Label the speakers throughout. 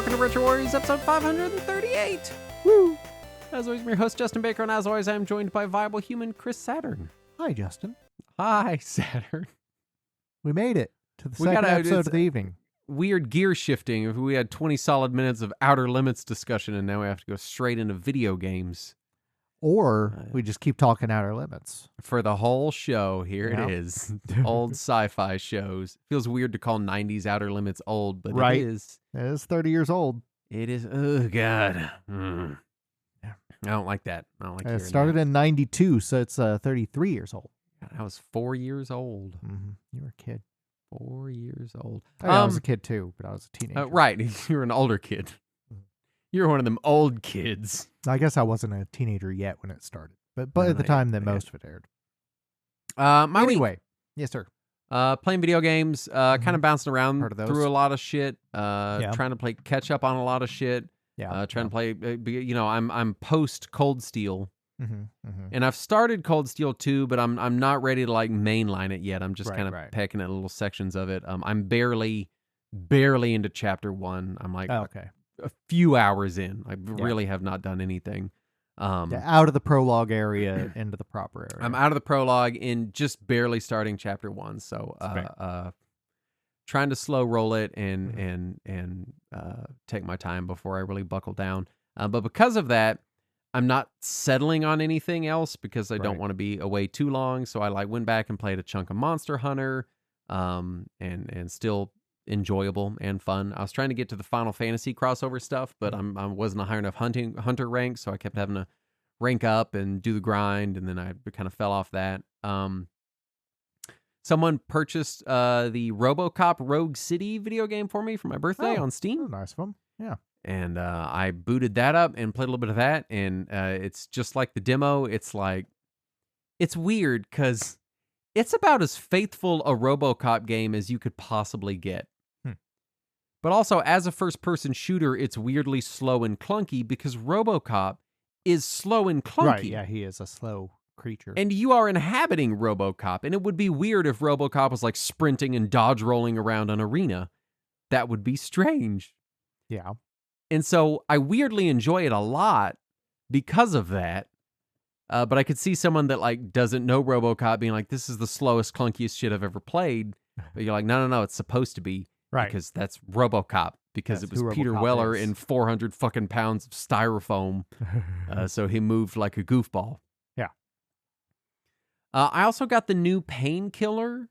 Speaker 1: welcome to Retro Warriors, episode 538. Woo! As always, I'm your host, Justin Baker, and as always, I'm joined by Viable Human Chris Saturn.
Speaker 2: Hi, Justin.
Speaker 1: Hi, Saturn.
Speaker 2: We made it to the second episode of the evening.
Speaker 1: Weird gear shifting. If we had 20 solid minutes of Outer Limits discussion, and now we have to go straight into video games.
Speaker 2: Or we just keep talking Outer Limits.
Speaker 1: For the whole show, here it is. Old sci-fi shows. Feels weird to call 90s Outer Limits old, but
Speaker 2: right.
Speaker 1: It is.
Speaker 2: It is 30 years old.
Speaker 1: It is. Oh, God. Yeah. I don't like that. I don't like
Speaker 2: it started
Speaker 1: that.
Speaker 2: in 92, so it's 33 years old.
Speaker 1: God, I was 4 years old.
Speaker 2: Mm-hmm. You were a kid.
Speaker 1: 4 years old.
Speaker 2: I was a kid, too, but I was a teenager.
Speaker 1: Right. You were an older kid. You're one of them old kids.
Speaker 2: I guess I wasn't a teenager yet when it started, but at the time that most of it aired. Anyway, yes, sir.
Speaker 1: Playing video games, kind of bouncing around through a lot of shit, trying to catch up on a lot of shit. Trying to play, I'm post Cold Steel. And I've started Cold Steel 2, but I'm not ready to mainline it yet. I'm just kind of pecking at little sections of it. I'm barely into chapter 1. I'm a few hours in. I really have not done anything.
Speaker 2: Out of the prologue area into the proper area.
Speaker 1: I'm out of the prologue and just barely starting chapter 1. So trying to slow roll it and take my time before I really buckle down. But because of that, I'm not settling on anything else because I don't want to be away too long. So I went back and played a chunk of Monster Hunter, and still enjoyable and fun. I was trying to get to the Final Fantasy crossover stuff, but I wasn't a high enough hunter rank, so I kept having to rank up and do the grind, and then I kind of fell off that. Someone purchased the RoboCop Rogue City video game for me for my birthday on Steam.
Speaker 2: Oh, nice of them. Yeah.
Speaker 1: And I booted that up and played a little bit of that, and it's just like the demo. It's weird because it's about as faithful a RoboCop game as you could possibly get. But also, as a first-person shooter, it's weirdly slow and clunky because RoboCop is slow and clunky.
Speaker 2: Right, yeah, he is a slow creature.
Speaker 1: And you are inhabiting RoboCop, and it would be weird if RoboCop was sprinting and dodge rolling around an arena. That would be strange.
Speaker 2: Yeah.
Speaker 1: And so I weirdly enjoy it a lot because of that. But I could see someone that doesn't know RoboCop being like, this is the slowest, clunkiest shit I've ever played. But you're like, no, it's supposed to be.
Speaker 2: Right.
Speaker 1: Because that's RoboCop. Because it was Peter Weller in 400 fucking pounds of styrofoam. So he moved like a goofball.
Speaker 2: Yeah.
Speaker 1: I also got the new Painkiller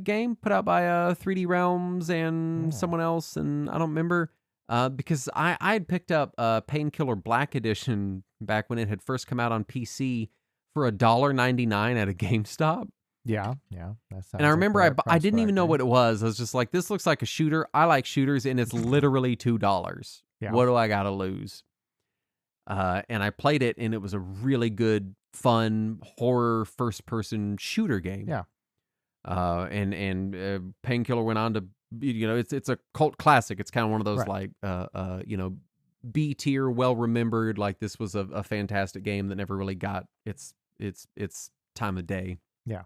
Speaker 1: game put out by 3D Realms and someone else, and I don't remember. Because I had picked up Painkiller Black Edition back when it had first come out on PC for $1.99 at a GameStop.
Speaker 2: Yeah.
Speaker 1: And I remember I didn't even know what it was. I was just like, this looks like a shooter. I like shooters, and it's literally $2. Yeah. What do I got to lose? And I played it, and it was a really good, fun, horror first-person shooter game.
Speaker 2: Yeah.
Speaker 1: And Painkiller went on to, it's a cult classic. It's kind of one of those B tier, well remembered. This was a fantastic game that never really got its time of day.
Speaker 2: Yeah.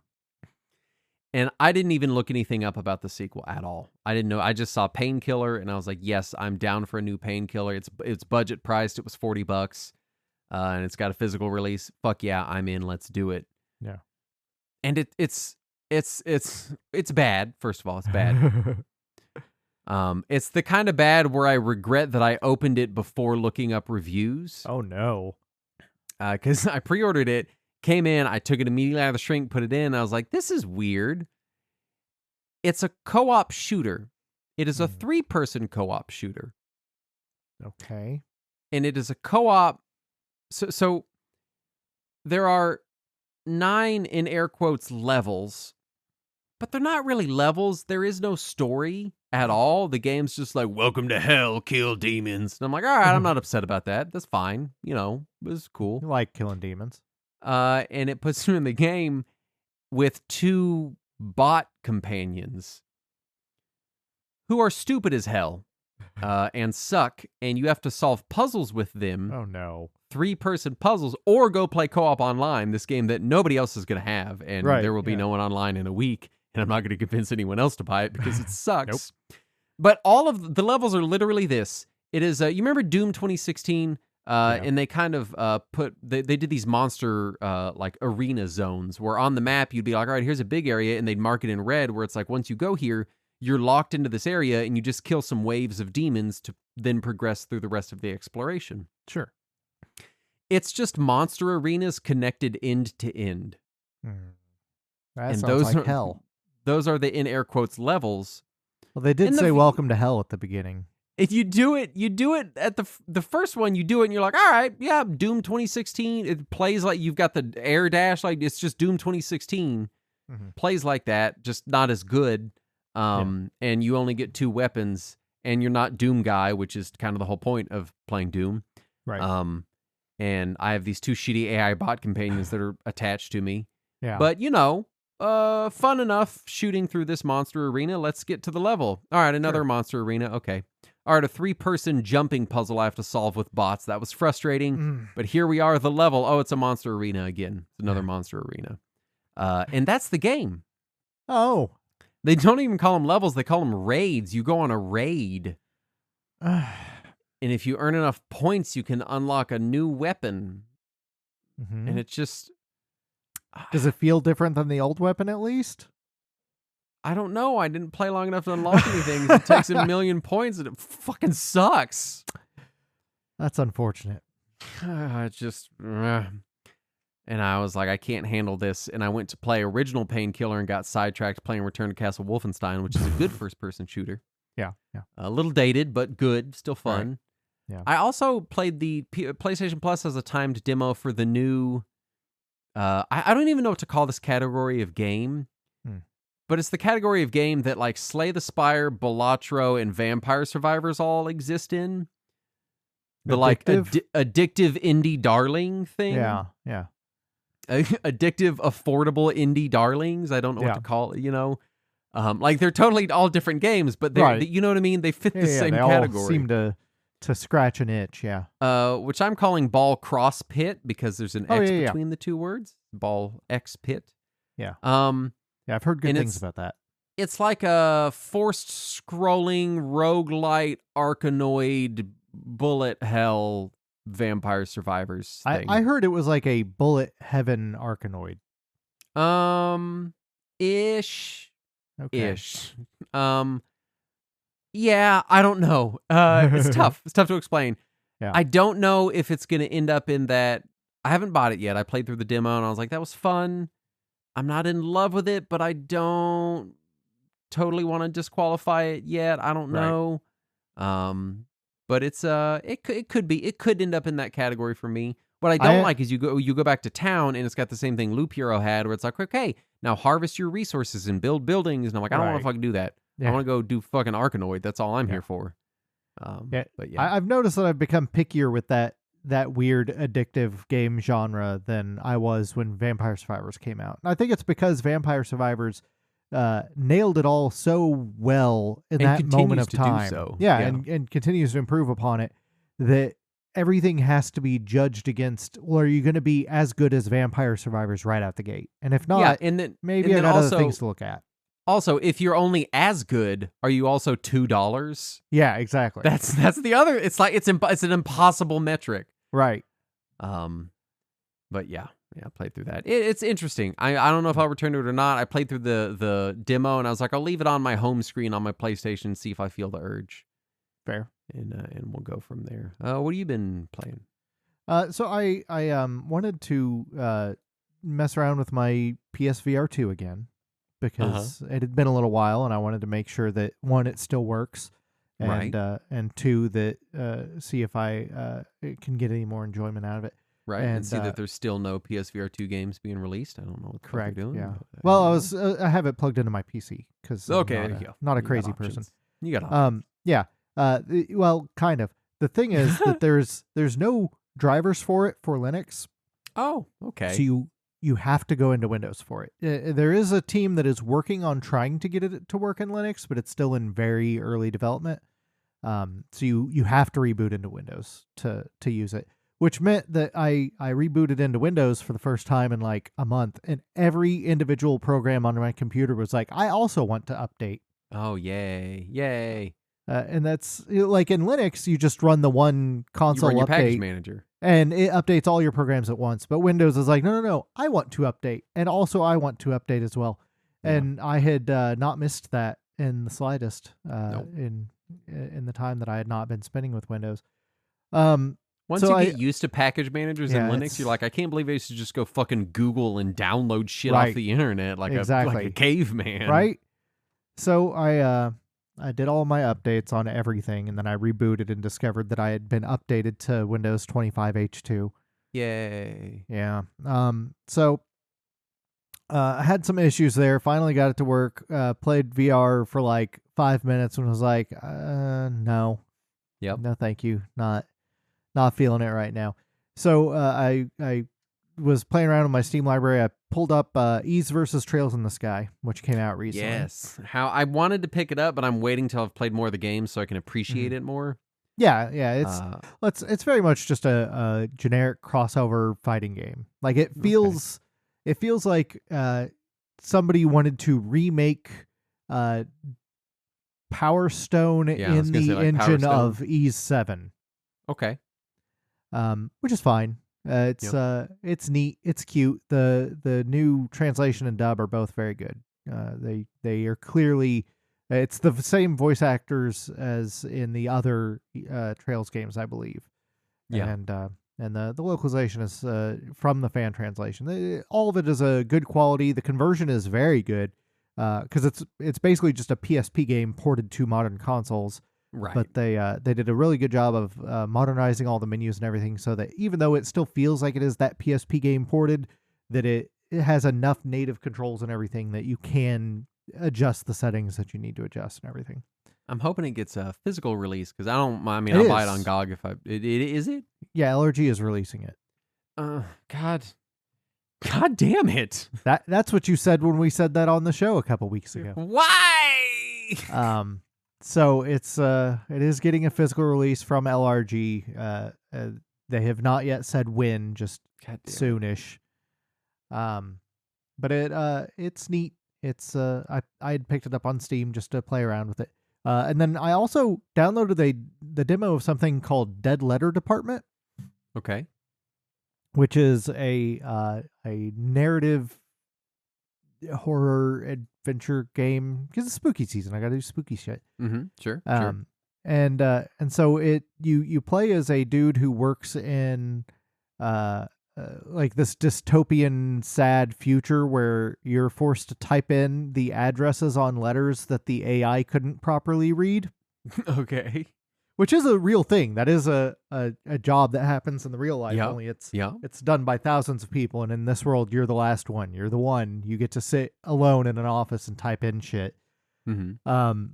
Speaker 1: And I didn't even look anything up about the sequel at all. I didn't know. I just saw Painkiller, and I was like, yes, I'm down for a new Painkiller. It's budget priced. It was $40, and it's got a physical release. Fuck yeah, I'm in. Let's do it.
Speaker 2: Yeah.
Speaker 1: And it's bad. First of all, it's bad. It's the kind of bad where I regret that I opened it before looking up reviews.
Speaker 2: Oh no.
Speaker 1: Because I pre-ordered it, came in, I took it immediately out of the shrink, put it in, and I was like, this is weird. It's a co-op shooter. It is a 3-person co-op shooter.
Speaker 2: Okay.
Speaker 1: And it is a co-op. So there are 9 in air quotes levels, but they're not really levels. There is no story at all. The game's just like, welcome to hell, kill demons. And I'm like, all right, I'm not upset about that. That's fine. It was cool.
Speaker 2: You like killing demons.
Speaker 1: And it puts you in the game with 2 bot companions who are stupid as hell and suck, and you have to solve puzzles with them.
Speaker 2: Oh no.
Speaker 1: 3-person puzzles, or go play co-op online, this game that nobody else is going to have, and there will be no one online in a week, and I'm not going to convince anyone else to buy it because it sucks. But all of the levels are literally this. It is, you remember Doom 2016? And they kind of they did these monster like arena zones where on the map you'd be like, all right, here's a big area, and they'd mark it in red where it's like once you go here, you're locked into this area and you just kill some waves of demons to then progress through the rest of the exploration.
Speaker 2: Sure.
Speaker 1: It's just monster arenas connected end to end.
Speaker 2: That and sounds like hell.
Speaker 1: Those are the in air quotes levels.
Speaker 2: Well, they did say welcome to hell at the beginning.
Speaker 1: If you do it at the first one, you do it and you're like, all right, yeah, Doom 2016. It plays like you've got the air dash, like it's just Doom 2016. Plays like that, just not as good. And you only get 2 weapons, and you're not Doom guy, which is kind of the whole point of playing Doom.
Speaker 2: Right.
Speaker 1: And I have these 2 shitty AI bot companions that are attached to me.
Speaker 2: Yeah.
Speaker 1: But fun enough shooting through this monster arena. Let's get to the level. All right, another monster arena. Okay. All right, a 3-person jumping puzzle I have to solve with bots. That was frustrating, but here we are, the level. Oh, it's a monster arena again. It's another monster arena. And that's the game.
Speaker 2: Oh.
Speaker 1: They don't even call them levels. They call them raids. You go on a raid. And if you earn enough points, you can unlock a new weapon. And it's just...
Speaker 2: Does it feel different than the old weapon at least?
Speaker 1: I don't know. I didn't play long enough to unlock anything. It takes 1,000,000 points and it fucking sucks.
Speaker 2: That's unfortunate.
Speaker 1: It's just... And I was like, I can't handle this. And I went to play original Painkiller and got sidetracked playing Return to Castle Wolfenstein, which is a good first-person shooter.
Speaker 2: Yeah.
Speaker 1: A little dated, but good. Still fun.
Speaker 2: Right. Yeah.
Speaker 1: I also played the PlayStation Plus as a timed demo for the new... I don't even know what to call this category of game. But it's the category of game that like Slay the Spire, Balatro, and Vampire Survivors all exist in. The addictive indie darling thing.
Speaker 2: Yeah.
Speaker 1: Addictive, affordable indie darlings. I don't know what to call it, like they're totally all different games, but they're, you know what I mean? They fit the same category.
Speaker 2: All seem to scratch an itch,
Speaker 1: which I'm calling Ball Cross Pit because there's an X between the 2 words. Ball X Pit.
Speaker 2: Yeah. Yeah, I've heard good things about that.
Speaker 1: It's like a forced scrolling roguelite Arkanoid bullet hell Vampire Survivors thing.
Speaker 2: I heard it was like a bullet heaven Arkanoid.
Speaker 1: Ish.
Speaker 2: Okay.
Speaker 1: Ish. Yeah, I don't know. It's tough. It's tough to explain.
Speaker 2: Yeah.
Speaker 1: I don't know if it's going to end up in that. I haven't bought it yet. I played through the demo and I was like, that was fun. I'm not in love with it, but I don't totally want to disqualify it yet. I don't know. But it's it could end up in that category for me. What I don't like is you go back to town and it's got the same thing Loop Hero had, where it's like, okay, now harvest your resources and build buildings, and I'm like, I don't want to fucking do that. I want to go do fucking Arkanoid. That's all I'm here for. But
Speaker 2: I've noticed that I've become pickier with that weird addictive game genre than I was when Vampire Survivors came out. And I think it's because Vampire Survivors nailed it all so well in that moment of time. And continues to improve upon it, that everything has to be judged against, well, are you going to be as good as Vampire Survivors right out the gate? And if not, maybe I got other things to look at.
Speaker 1: Also, if you're only as good, are you also $2?
Speaker 2: Yeah, exactly.
Speaker 1: That's the other. It's like it's an impossible metric.
Speaker 2: Right.
Speaker 1: But yeah, I played through that. It's interesting. I don't know if I'll return to it or not. I played through the demo and I was like, I'll leave it on my home screen on my PlayStation and see if I feel the urge.
Speaker 2: Fair.
Speaker 1: And we'll go from there. What have you been playing?
Speaker 2: So I wanted to mess around with my PSVR 2 again, because it had been a little while and I wanted to make sure that, 1, it still works, and 2, that see if I can get any more enjoyment out of it.
Speaker 1: Right, and see that there's still no PSVR 2 games being released. I don't know what they're doing.
Speaker 2: Yeah. Well, I have it plugged into my PC because not a crazy person.
Speaker 1: You got options.
Speaker 2: Yeah. Well, kind of. The thing is that there's no drivers for it for Linux.
Speaker 1: Oh, okay.
Speaker 2: So you have to go into Windows for it. There is a team that is working on trying to get it to work in Linux, but it's still in very early development. So you have to reboot into Windows to use it, which meant that I rebooted into Windows for the first time in like a month, and every individual program on my computer was like, I also want to update.
Speaker 1: Oh, yay.
Speaker 2: And that's like in Linux, you just run the one console
Speaker 1: you run your package
Speaker 2: update
Speaker 1: manager.
Speaker 2: and it updates all your programs at once. But Windows is like, no, I want to update. And also I want to update as well. And I had not missed that in the slightest
Speaker 1: Nope.
Speaker 2: in the time that I had not been spending with Windows.
Speaker 1: Once
Speaker 2: so
Speaker 1: you get used to package managers in Linux, you're like, I can't believe I used to just go fucking Google and download shit off the internet like a caveman.
Speaker 2: Right. So I did all my updates on everything, and then I rebooted and discovered that I had been updated to Windows 25H2.
Speaker 1: Yay.
Speaker 2: Yeah. So I had some issues there. Finally got it to work. Played VR for like 5 minutes and was like, no.
Speaker 1: Yep.
Speaker 2: No, thank you. Not feeling it right now. So I was playing around with my Steam library. I pulled up Ys versus Trails in the Sky, which came out recently.
Speaker 1: Yes. How I wanted to pick it up, but I'm waiting till I've played more of the game so I can appreciate it more.
Speaker 2: Yeah. It's very much just a generic crossover fighting game. Like it feels like somebody wanted to remake Power Stone in the engine of Ys 7.
Speaker 1: Okay.
Speaker 2: Which is fine. It's neat. It's cute. The new translation and dub are both very good. They are clearly it's the same voice actors as in the other Trails games, I believe.
Speaker 1: Yeah.
Speaker 2: And the localization is from the fan translation. All of it is a good quality. The conversion is very good because it's basically just a PSP game ported to modern consoles.
Speaker 1: Right.
Speaker 2: But they did a really good job of modernizing all the menus and everything so that even though it still feels like it is that PSP game ported, that it has enough native controls and everything that you can adjust the settings that you need to adjust and everything.
Speaker 1: I'm hoping it gets a physical release because I'll buy it on GOG if is it?
Speaker 2: Yeah, LRG is releasing it.
Speaker 1: God damn it.
Speaker 2: That's what you said when we said that on the show a couple weeks ago.
Speaker 1: Why?
Speaker 2: So it is getting a physical release from LRG. They have not yet said when, just soonish. But it's neat. It's I had picked it up on Steam just to play around with it. And then I also downloaded the demo of something called Dead Letter Department.
Speaker 1: Okay.
Speaker 2: Which is a narrative horror adventure game because it's spooky season. I got to do spooky shit.
Speaker 1: Sure.
Speaker 2: And so you play as a dude who works in like this dystopian sad future where you're forced to type in the addresses on letters that the AI couldn't properly read.
Speaker 1: Okay.
Speaker 2: Which is a real thing. That is a job that happens in the real life. Only it's done by thousands of people, and in this world, you're the last one. You're the one. You get to sit alone in an office and type in shit.
Speaker 1: Mm-hmm.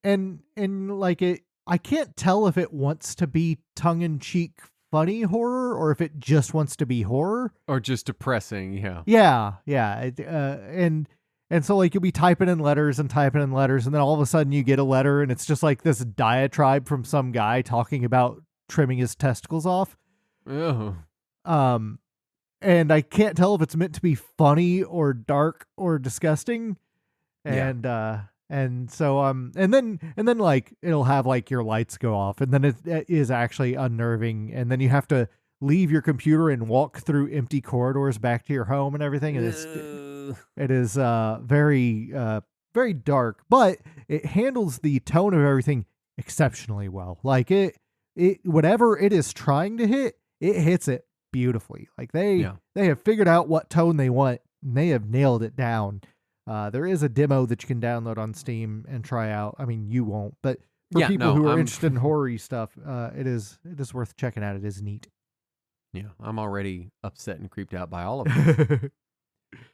Speaker 2: And like it, I can't tell if it wants to be tongue in cheek funny horror or if it just wants to be horror
Speaker 1: or just depressing.
Speaker 2: Yeah. And so like you'll be typing in letters and then all of a sudden you get a letter and it's just like this diatribe from some guy talking about trimming his testicles off.
Speaker 1: Oh.
Speaker 2: And I can't tell if it's meant to be funny or dark or disgusting. And so and then like it'll have like your lights go off and then it is actually unnerving and then you have to leave your computer and walk through empty corridors back to your home and everything. And it is very very dark, but it handles the tone of everything exceptionally well. Like it whatever it is trying to hit, it hits it beautifully. Like they have figured out what tone they want and they have nailed it down. There is a demo that you can download on Steam and try out. I mean, you won't, but for people who are interested in horror-y stuff, it is worth checking out. It is neat.
Speaker 1: Yeah, I'm already upset and creeped out by all of it.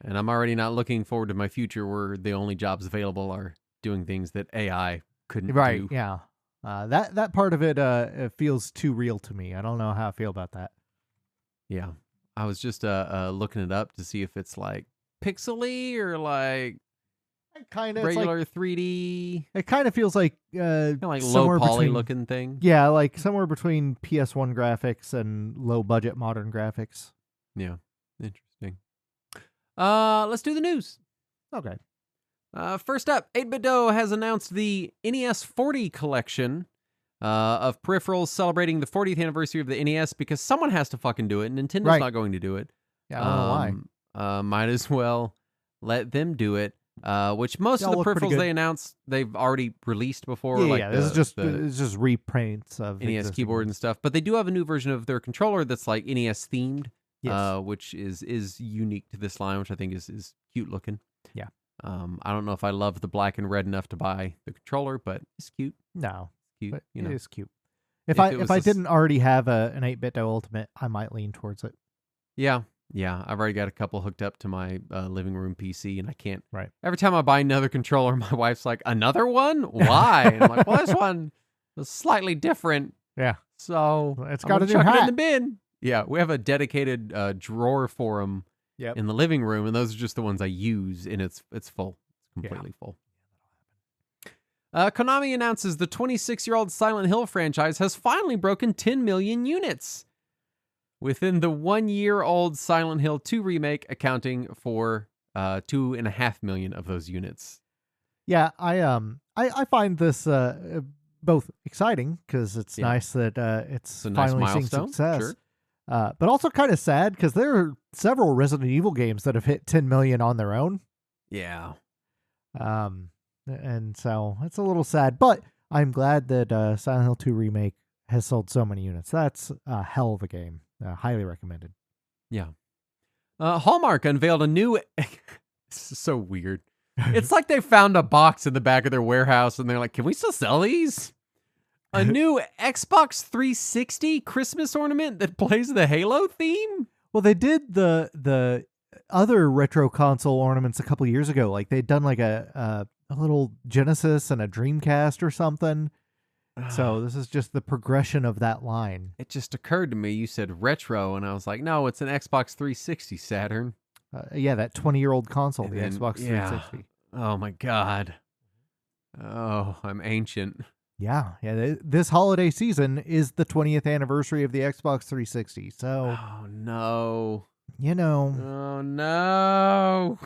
Speaker 1: And I'm already not looking forward to my future where the only jobs available are doing things that AI couldn't do.
Speaker 2: Right, yeah. That part of it feels too real to me. I don't know how I feel about that.
Speaker 1: Yeah. I was just looking it up to see if it's like pixely or like
Speaker 2: kind of
Speaker 1: regular like, 3D.
Speaker 2: It kind of feels like
Speaker 1: like low poly looking thing.
Speaker 2: Yeah, like somewhere between PS1 graphics and low budget modern graphics.
Speaker 1: Yeah, interesting. Let's do the news.
Speaker 2: Okay.
Speaker 1: First up, 8BitDo has announced the NES 40 collection of peripherals celebrating the 40th anniversary of the NES because someone has to fucking do it. Nintendo's
Speaker 2: Right.
Speaker 1: not going to do it.
Speaker 2: Yeah, I don't know why.
Speaker 1: Might as well let them do it. Which most
Speaker 2: They
Speaker 1: of
Speaker 2: all
Speaker 1: the
Speaker 2: look pretty
Speaker 1: peripherals
Speaker 2: good.
Speaker 1: they announced, they've already released before.
Speaker 2: Yeah,
Speaker 1: like
Speaker 2: yeah. This is
Speaker 1: the
Speaker 2: it's just reprints of
Speaker 1: NES
Speaker 2: existing
Speaker 1: keyboard and
Speaker 2: ones.
Speaker 1: stuff. But they do have a new version of their controller that's like NES themed,
Speaker 2: Yes.
Speaker 1: which is unique to this line, which I think is cute looking.
Speaker 2: Yeah.
Speaker 1: I don't know if I love the black and red enough to buy the controller, but it's cute.
Speaker 2: No,
Speaker 1: Cute,
Speaker 2: but
Speaker 1: you know.
Speaker 2: it is cute.
Speaker 1: If
Speaker 2: If
Speaker 1: it was
Speaker 2: I
Speaker 1: a s-
Speaker 2: didn't already have an 8BitDo Ultimate, I might lean towards it.
Speaker 1: Yeah. I've already got a couple hooked up to my living room PC, and I can't.
Speaker 2: Right.
Speaker 1: Every time I buy another controller, my wife's like, "Another one? Why?" And I'm like, "Well, this one was slightly different,
Speaker 2: Yeah.
Speaker 1: so
Speaker 2: Well, it's
Speaker 1: I'm
Speaker 2: got
Speaker 1: gonna
Speaker 2: a new
Speaker 1: chuck it in
Speaker 2: hat.
Speaker 1: the bin." Yeah, we have a dedicated drawer for them
Speaker 2: Yep.
Speaker 1: in the living room, and those are just the ones I use, and it's full. It's completely full. Konami announces the 26-year-old Silent Hill franchise has finally broken 10 million units within the 1-year-old Silent Hill 2 remake, accounting for 2.5 million of those units.
Speaker 2: Yeah, I find this both exciting because it's
Speaker 1: Yeah.
Speaker 2: nice that it's
Speaker 1: a nice
Speaker 2: finally seeing
Speaker 1: milestone,
Speaker 2: success,
Speaker 1: sure.
Speaker 2: but also kind of sad because there are several Resident Evil games that have hit 10 million on their own.
Speaker 1: Yeah.
Speaker 2: And so it's a little sad, but I'm glad that Silent Hill 2 Remake has sold so many units. That's a hell of a game. Highly recommended.
Speaker 1: Yeah. Hallmark unveiled a new. This is so weird. It's like they found a box in the back of their warehouse and they're like, "Can we still sell these?" A new Xbox 360 Christmas ornament that plays the Halo theme?
Speaker 2: Well, they did the other retro console ornaments a couple years ago. Like they'd done like a little Genesis and a Dreamcast or something. So this is just the progression of that line.
Speaker 1: It just occurred to me you said retro, and I was like, no, it's an Xbox 360, Saturn.
Speaker 2: Yeah, that 20-year-old console,
Speaker 1: And
Speaker 2: the
Speaker 1: then-
Speaker 2: Xbox
Speaker 1: yeah.
Speaker 2: 360.
Speaker 1: Oh my God. Oh, I'm ancient.
Speaker 2: Yeah. This holiday season is the 20th anniversary of the Xbox 360. So,
Speaker 1: Oh no.
Speaker 2: you know,
Speaker 1: Oh no.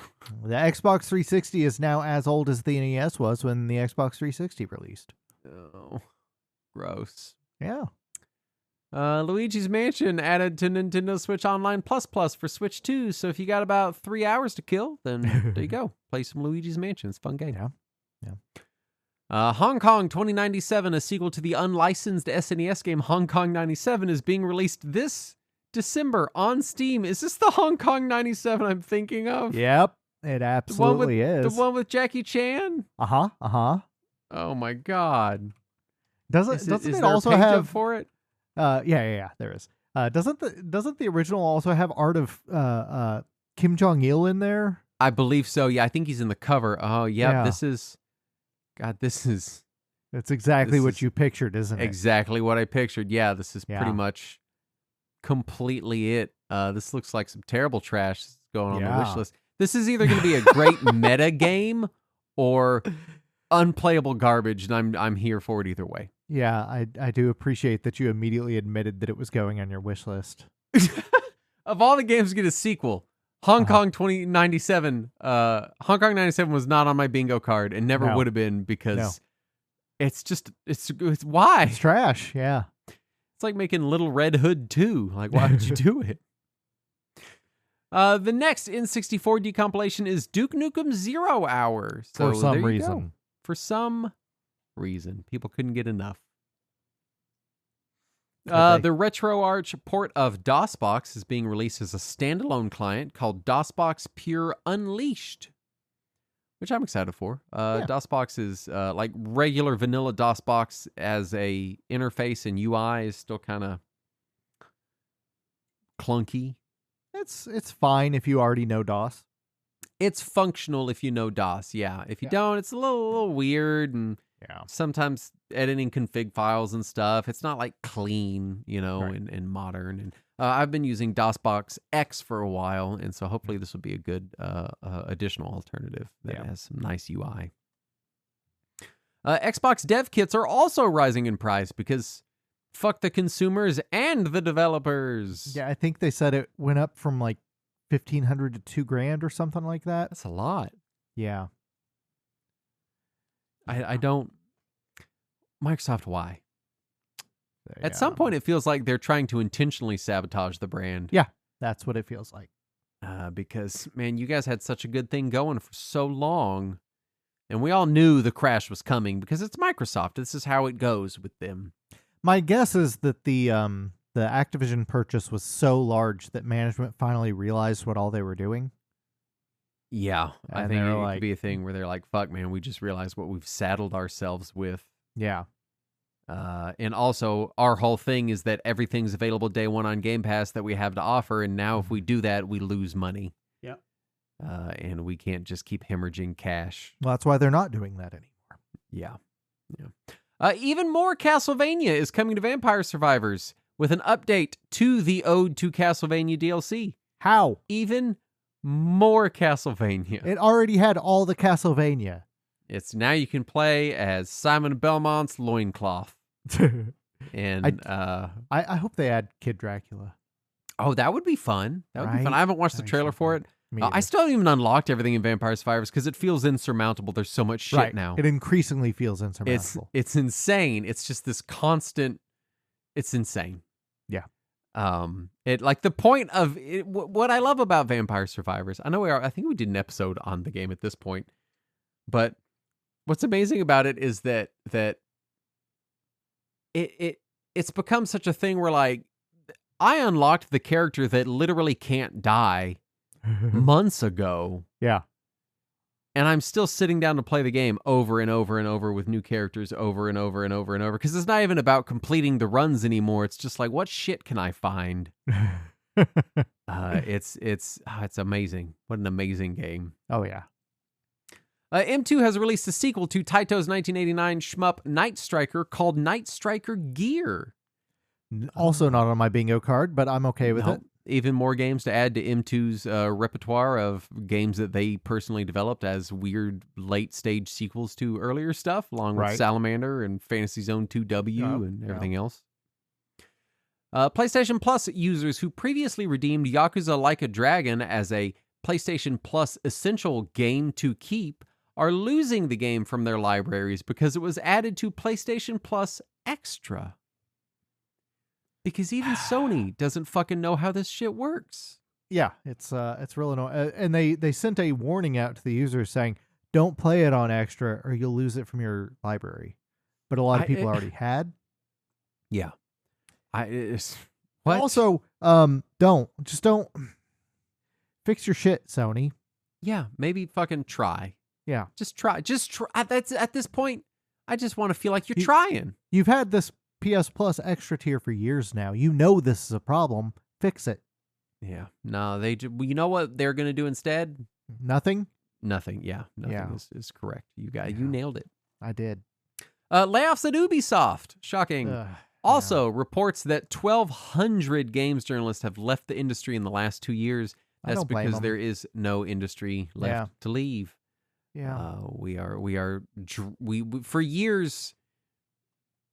Speaker 2: the Xbox 360 is now as old as the NES was when the Xbox 360 released.
Speaker 1: Oh, gross.
Speaker 2: Yeah.
Speaker 1: Luigi's Mansion added to Nintendo Switch Online Plus for Switch 2. So if you got about 3 hours to kill, then there you go. Play some Luigi's Mansion. It's a fun game.
Speaker 2: Yeah.
Speaker 1: Hong Kong 2097, a sequel to the unlicensed SNES game Hong Kong 97, is being released this December on Steam. Is this the Hong Kong 97 I'm thinking of?
Speaker 2: Yep. It absolutely is.
Speaker 1: The one with Jackie Chan?
Speaker 2: Uh-huh. Uh-huh.
Speaker 1: Oh my God.
Speaker 2: Doesn't
Speaker 1: Is
Speaker 2: it
Speaker 1: there
Speaker 2: also
Speaker 1: a page up
Speaker 2: have
Speaker 1: for it?
Speaker 2: yeah, there is. Doesn't the original also have art of Kim Jong-il in there?
Speaker 1: I believe so. Yeah, I think he's in the cover. Oh, yeah.
Speaker 2: Yeah.
Speaker 1: This is
Speaker 2: It's exactly
Speaker 1: This
Speaker 2: what
Speaker 1: is
Speaker 2: you pictured, isn't it?
Speaker 1: exactly what I pictured. Yeah, this is
Speaker 2: Yeah.
Speaker 1: pretty much completely it. This looks like some terrible trash that's going on the wish
Speaker 2: Yeah.
Speaker 1: list. This is either going to be a great meta game or unplayable garbage, and I'm here for it either way.
Speaker 2: Yeah, I do appreciate that you immediately admitted that it was going on your wish list.
Speaker 1: Of all the games to get a sequel, Hong Kong 2097, Hong Kong 97 was not on my bingo card and never
Speaker 2: No.
Speaker 1: would have been because
Speaker 2: No.
Speaker 1: it's just it's why?
Speaker 2: It's trash, yeah.
Speaker 1: It's like making Little Red Hood 2. Like, why would you do it? The next N64 decompilation is Duke Nukem 0 Hour. So
Speaker 2: For some
Speaker 1: there you
Speaker 2: reason.
Speaker 1: go. For some reason. People couldn't get enough.
Speaker 2: Okay.
Speaker 1: The RetroArch port of DOSBox is being released as a standalone client called DOSBox Pure Unleashed, which I'm excited for.
Speaker 2: Yeah.
Speaker 1: DOSBox is like regular vanilla DOSBox as a interface and UI is still kind of clunky.
Speaker 2: It's fine if you already know DOS.
Speaker 1: It's functional if you know DOS, yeah. If you
Speaker 2: Yeah.
Speaker 1: don't, it's a little weird and
Speaker 2: Yeah.
Speaker 1: sometimes editing config files and stuff. It's not like clean,
Speaker 2: Right.
Speaker 1: and modern. And I've been using DOSBox X for a while, and so hopefully this will be a good additional alternative that
Speaker 2: Yeah.
Speaker 1: has some nice UI. Xbox dev kits are also rising in price because fuck the consumers and the developers.
Speaker 2: Yeah, I think they said it went up from like $1,500 to $2,000 or something like that.
Speaker 1: That's a lot.
Speaker 2: Yeah.
Speaker 1: I don't. Microsoft, why? At some
Speaker 2: Yeah.
Speaker 1: point, it feels like they're trying to intentionally sabotage the brand.
Speaker 2: Yeah, that's what it feels like.
Speaker 1: Because, man, you guys had such a good thing going for so long. And we all knew the crash was coming because it's Microsoft. This is how it goes with them.
Speaker 2: My guess is that the Activision purchase was so large that management finally realized what all they were doing.
Speaker 1: Yeah, I
Speaker 2: And
Speaker 1: think
Speaker 2: they're
Speaker 1: it
Speaker 2: like-
Speaker 1: could be a thing where they're like, fuck, man, we just realized what we've saddled ourselves with.
Speaker 2: Yeah.
Speaker 1: And also, our whole thing is that everything's available day one on Game Pass that we have to offer. And now if we do that, we lose money.
Speaker 2: Yep.
Speaker 1: And we can't just keep hemorrhaging cash.
Speaker 2: Well, that's why they're not doing that anymore.
Speaker 1: Yeah. Even more Castlevania is coming to Vampire Survivors with an update to the Ode to Castlevania DLC.
Speaker 2: How?
Speaker 1: Even more Castlevania.
Speaker 2: It already had all the Castlevania.
Speaker 1: It's now you can play as Simon Belmont's loincloth. And
Speaker 2: I hope they add Kid Dracula.
Speaker 1: oh, that would be fun. That would be fun.
Speaker 2: Right?
Speaker 1: I haven't watched the
Speaker 2: That'd be
Speaker 1: trailer
Speaker 2: so
Speaker 1: for
Speaker 2: fun.
Speaker 1: it.
Speaker 2: Me
Speaker 1: I
Speaker 2: either.
Speaker 1: still haven't even unlocked everything in Vampire Survivors because it feels insurmountable. There's so much shit
Speaker 2: right.
Speaker 1: now.
Speaker 2: It increasingly feels insurmountable.
Speaker 1: It's insane. It's just this constant. It's insane.
Speaker 2: Yeah.
Speaker 1: It like the point of it, what I love about Vampire Survivors. I know I think we did an episode on the game at this point, but what's amazing about it is that it's become such a thing where like I unlocked the character that literally can't die months ago.
Speaker 2: Yeah.
Speaker 1: And I'm still sitting down to play the game over and over and over with new characters over and over and over and over. Because it's not even about completing the runs anymore. It's just like, what shit can I find? It's amazing. What an amazing game.
Speaker 2: Oh, yeah.
Speaker 1: M2 has released a sequel to Taito's 1989 shmup Night Striker called Night Striker Gear.
Speaker 2: Also not on my bingo card, but I'm okay with it.
Speaker 1: Even more games to add to M2's repertoire of games that they personally developed as weird late-stage sequels to earlier stuff, along with Salamander and Fantasy Zone 2W and everything else. PlayStation Plus users who previously redeemed Yakuza Like a Dragon as a PlayStation Plus essential game to keep are losing the game from their libraries because it was added to PlayStation Plus Extra. Because even Sony doesn't fucking know how this shit works.
Speaker 2: Yeah, it's real annoying. And they sent a warning out to the users saying, don't play it on Extra or you'll lose it from your library. But a lot of people already had.
Speaker 1: Yeah.
Speaker 2: What? Also, don't fix your shit, Sony.
Speaker 1: Yeah, maybe fucking try.
Speaker 2: Yeah.
Speaker 1: Just try. That's at this point, I just want to feel like you're trying.
Speaker 2: You've had this PS Plus Extra tier for years now. You know this is a problem. Fix it.
Speaker 1: Yeah. No, you know what they're going to do instead?
Speaker 2: Nothing?
Speaker 1: Nothing. Yeah. Nothing is correct. You nailed it.
Speaker 2: I did.
Speaker 1: Layoffs at Ubisoft. Shocking. Also, reports that 1,200 games journalists have left the industry in the last 2 years. That's because there is no industry left to leave.
Speaker 2: Yeah.
Speaker 1: We for years,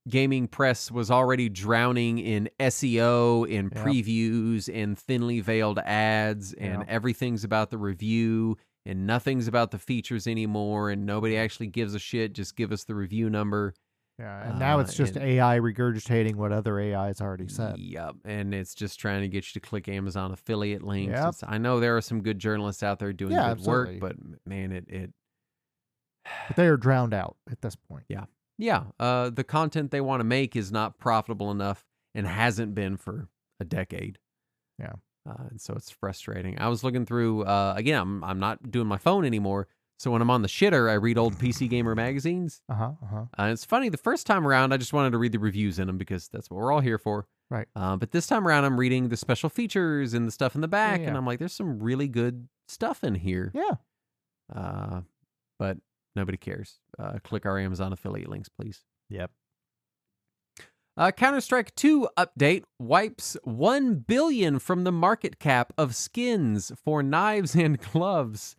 Speaker 1: gaming press was already drowning in SEO, in previews, in thinly veiled ads, and everything's about the review, and nothing's about the features anymore, and nobody actually gives a shit. Just give us the review number.
Speaker 2: Yeah, and now it's just AI regurgitating what other AIs already said.
Speaker 1: Yep, and it's just trying to get you to click Amazon affiliate links.
Speaker 2: Yep.
Speaker 1: I know there are some good journalists out there doing good work, but man,
Speaker 2: But they are drowned out at this point.
Speaker 1: Yeah. The content they want to make is not profitable enough and hasn't been for a decade.
Speaker 2: Yeah.
Speaker 1: And so it's frustrating. I was looking through, again, I'm not doing my phone anymore. So when I'm on the shitter, I read old PC Gamer magazines. And it's funny, the first time around, I just wanted to read the reviews in them because that's what we're all here for.
Speaker 2: Right.
Speaker 1: But this time around, I'm reading the special features and the stuff in the back. And I'm like, there's some really good stuff in here.
Speaker 2: Yeah.
Speaker 1: But nobody cares. Click our Amazon affiliate links, please.
Speaker 2: Yep.
Speaker 1: Counter-Strike 2 update wipes 1 billion from the market cap of skins for knives and gloves.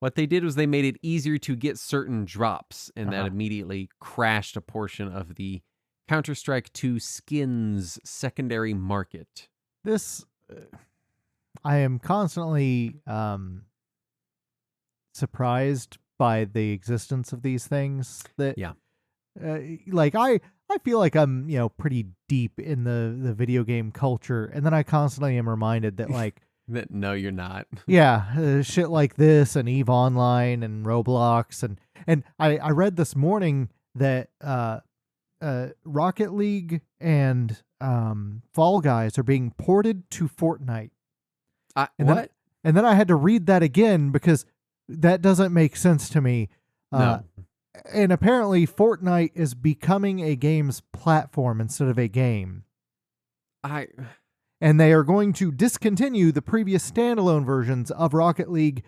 Speaker 1: What they did was they made it easier to get certain drops, and that immediately crashed a portion of the Counter-Strike 2 skins secondary market.
Speaker 2: This, I am constantly surprised by the existence of these things. That
Speaker 1: Yeah.
Speaker 2: like I feel like I'm pretty deep in the video game culture, and then I constantly am reminded that like
Speaker 1: No, you're not.
Speaker 2: yeah, shit like this and EVE Online and Roblox and I read this morning that Rocket League and Fall Guys are being ported to Fortnite.
Speaker 1: What?
Speaker 2: And then I had to read that again because that doesn't make sense to me.
Speaker 1: No.
Speaker 2: And apparently Fortnite is becoming a game's platform instead of a game. And they are going to discontinue the previous standalone versions of Rocket League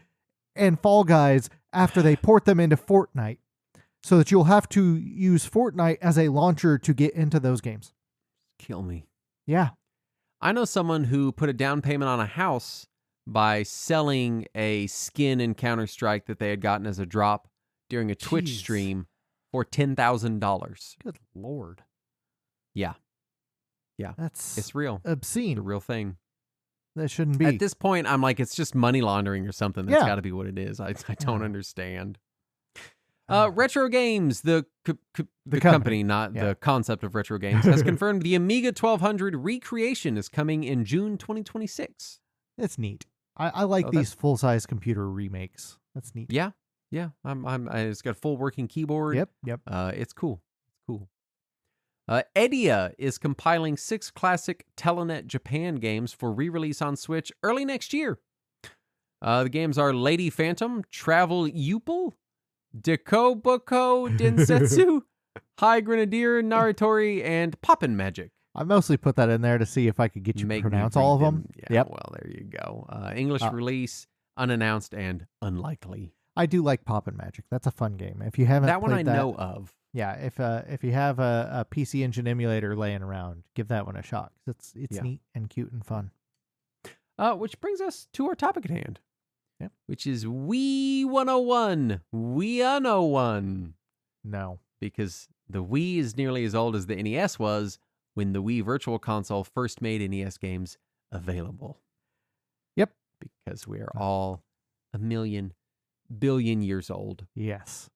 Speaker 2: and Fall Guys after they port them into Fortnite, so that you'll have to use Fortnite as a launcher to get into those games.
Speaker 1: Kill me.
Speaker 2: Yeah.
Speaker 1: I know someone who put a down payment on a house by selling a skin in Counter-Strike that they had gotten as a drop during a Twitch
Speaker 2: Jeez.
Speaker 1: stream for $10,000.
Speaker 2: Good Lord.
Speaker 1: Yeah. Yeah.
Speaker 2: That's
Speaker 1: It's real.
Speaker 2: obscene.
Speaker 1: It's a real thing.
Speaker 2: That shouldn't be.
Speaker 1: At this point, I'm like, it's just money laundering or something. That's
Speaker 2: Yeah.
Speaker 1: got to be what it is. I don't
Speaker 2: Yeah.
Speaker 1: understand. Retro Games, the
Speaker 2: The
Speaker 1: company, not
Speaker 2: Yeah.
Speaker 1: the concept of Retro Games, has confirmed the Amiga 1200 recreation is coming in June 2026.
Speaker 2: It's neat. I like
Speaker 1: Oh,
Speaker 2: these full-size computer remakes. That's neat.
Speaker 1: Yeah, yeah. It's got a full working keyboard.
Speaker 2: Yep.
Speaker 1: It's cool. It's cool. Edia is compiling 6 classic Telenet Japan games for re-release on Switch early next year. The games are Lady Phantom, Travel Yupil, Dekoboko Densetsu, High Grenadier, Naritori, and Poppin' Magic.
Speaker 2: I mostly put that in there to see if I could get you to
Speaker 1: Make me
Speaker 2: pronounce
Speaker 1: read
Speaker 2: all of them.
Speaker 1: Yeah,
Speaker 2: Yep.
Speaker 1: well, there you go. English release, unannounced, and unlikely.
Speaker 2: I do like Poppin' Magic. That's a fun game. If you haven't
Speaker 1: That one I
Speaker 2: played that,
Speaker 1: know of.
Speaker 2: yeah, if you have a PC Engine emulator laying around, give that one a shot. It's
Speaker 1: Yeah.
Speaker 2: neat and cute and fun.
Speaker 1: Which brings us to our topic at hand.
Speaker 2: Yep.
Speaker 1: Which is Wii 101. Wii 101.
Speaker 2: No.
Speaker 1: Because the Wii is nearly as old as the NES was when the Wii Virtual Console first made NES games available.
Speaker 2: Yep.
Speaker 1: Because we are all a million billion years old.
Speaker 2: Yes.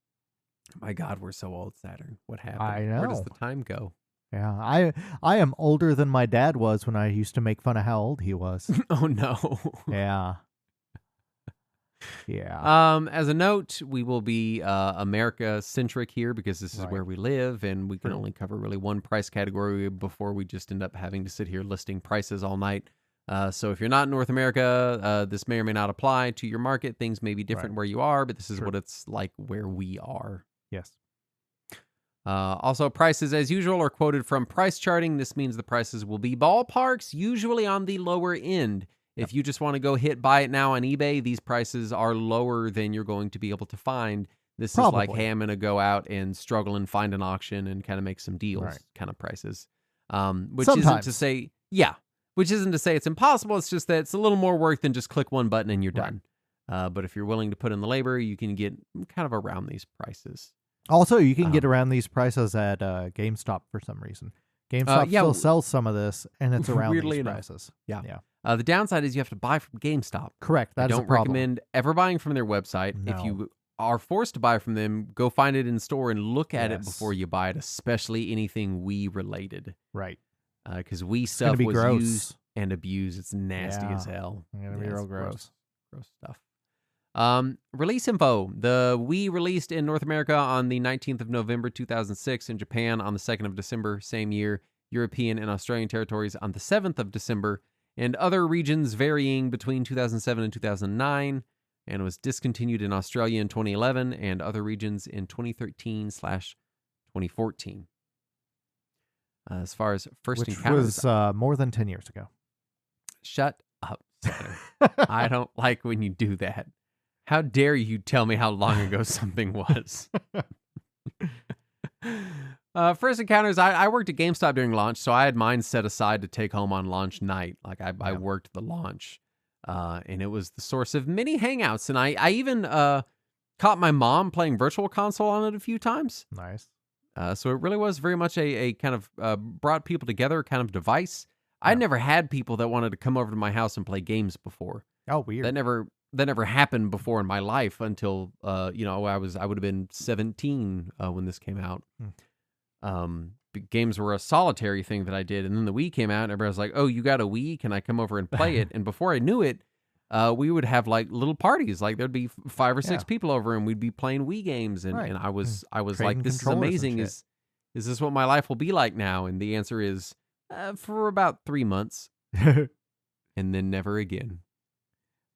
Speaker 1: My God, we're so old, Saturn. What happened?
Speaker 2: I
Speaker 1: Where does
Speaker 2: know.
Speaker 1: the time go?
Speaker 2: Yeah. I am older than my dad was when I used to make fun of how old he was.
Speaker 1: Oh, no.
Speaker 2: Yeah. Yeah.
Speaker 1: As a note, we will be America-centric here because this is
Speaker 2: Right.
Speaker 1: where we live, and we can
Speaker 2: True.
Speaker 1: only cover really one price category before we just end up having to sit here listing prices all night. So if you're not in North America, this may or may not apply to your market. Things may be different
Speaker 2: Right.
Speaker 1: where you are, but this is
Speaker 2: Sure.
Speaker 1: what it's like where we are.
Speaker 2: Yes.
Speaker 1: Also, prices, as usual, are quoted from price charting. This means the prices will be ballparks, usually on the lower end. If you just want to go buy it now on eBay, these prices are lower than you're going to be able to find. This is like,
Speaker 2: Probably.
Speaker 1: hey, I'm going to go out and struggle and find an auction and kind of make some deals
Speaker 2: Right.
Speaker 1: kind of prices. Which isn't to
Speaker 2: Sometimes.
Speaker 1: say, which isn't to say it's impossible. It's just that it's a little more work than just click one button and you're
Speaker 2: Right.
Speaker 1: done. But if you're willing to put in the labor, you can get kind of around these prices.
Speaker 2: Also, you can get around these prices at GameStop for some reason. GameStop
Speaker 1: yeah,
Speaker 2: still sells some of this, and it's around
Speaker 1: weirdly
Speaker 2: these
Speaker 1: enough.
Speaker 2: prices.
Speaker 1: Yeah.
Speaker 2: Yeah.
Speaker 1: The downside is you have to buy from GameStop.
Speaker 2: Correct.
Speaker 1: I
Speaker 2: That is a
Speaker 1: don't
Speaker 2: problem.
Speaker 1: recommend ever buying from their website. If
Speaker 2: No.
Speaker 1: you are forced to buy from them, go find it in store and look at it
Speaker 2: Yes.
Speaker 1: before you buy it, especially anything Wii related.
Speaker 2: Right.
Speaker 1: Because Wii
Speaker 2: It's gonna
Speaker 1: stuff
Speaker 2: be
Speaker 1: was
Speaker 2: gross.
Speaker 1: used and abused. It's nasty
Speaker 2: Yeah.
Speaker 1: as hell.
Speaker 2: It's gonna be
Speaker 1: Yeah,
Speaker 2: real
Speaker 1: it's
Speaker 2: gross.
Speaker 1: Gross stuff. Release info. The Wii released in North America on the 19th of November, 2006, in Japan on the 2nd of December, same year, European and Australian territories on the 7th of December, and other regions varying between 2007 and 2009, and was discontinued in Australia in 2011 and other regions in 2013/2014. As far as first
Speaker 2: Which
Speaker 1: encounters,
Speaker 2: was more than 10 years ago.
Speaker 1: shut up, Saturn. I don't like when you do that. How dare you tell me how long ago something was? First encounters, I worked at GameStop during launch, so I had mine set aside to take home on launch night. Like I worked the launch, and it was the source of many hangouts. And I even caught my mom playing Virtual Console on it a few times.
Speaker 2: Nice.
Speaker 1: So it really was very much a kind of brought people together kind of device. I never had people that wanted to come over to my house and play games before.
Speaker 2: Oh, weird.
Speaker 1: That never that never happened before in my life until I would have been 17 when this came out. Games were a solitary thing that I did, and then the Wii came out, and everybody was like, "Oh, you got a Wii? Can I come over and play it?" And before I knew it, we would have like little parties. Like there'd be 5 or 6 people over, and we'd be playing Wii games. And, and I was like, "This is amazing. Is this what my life will be like now?" And the answer is for about 3 months, and then never again.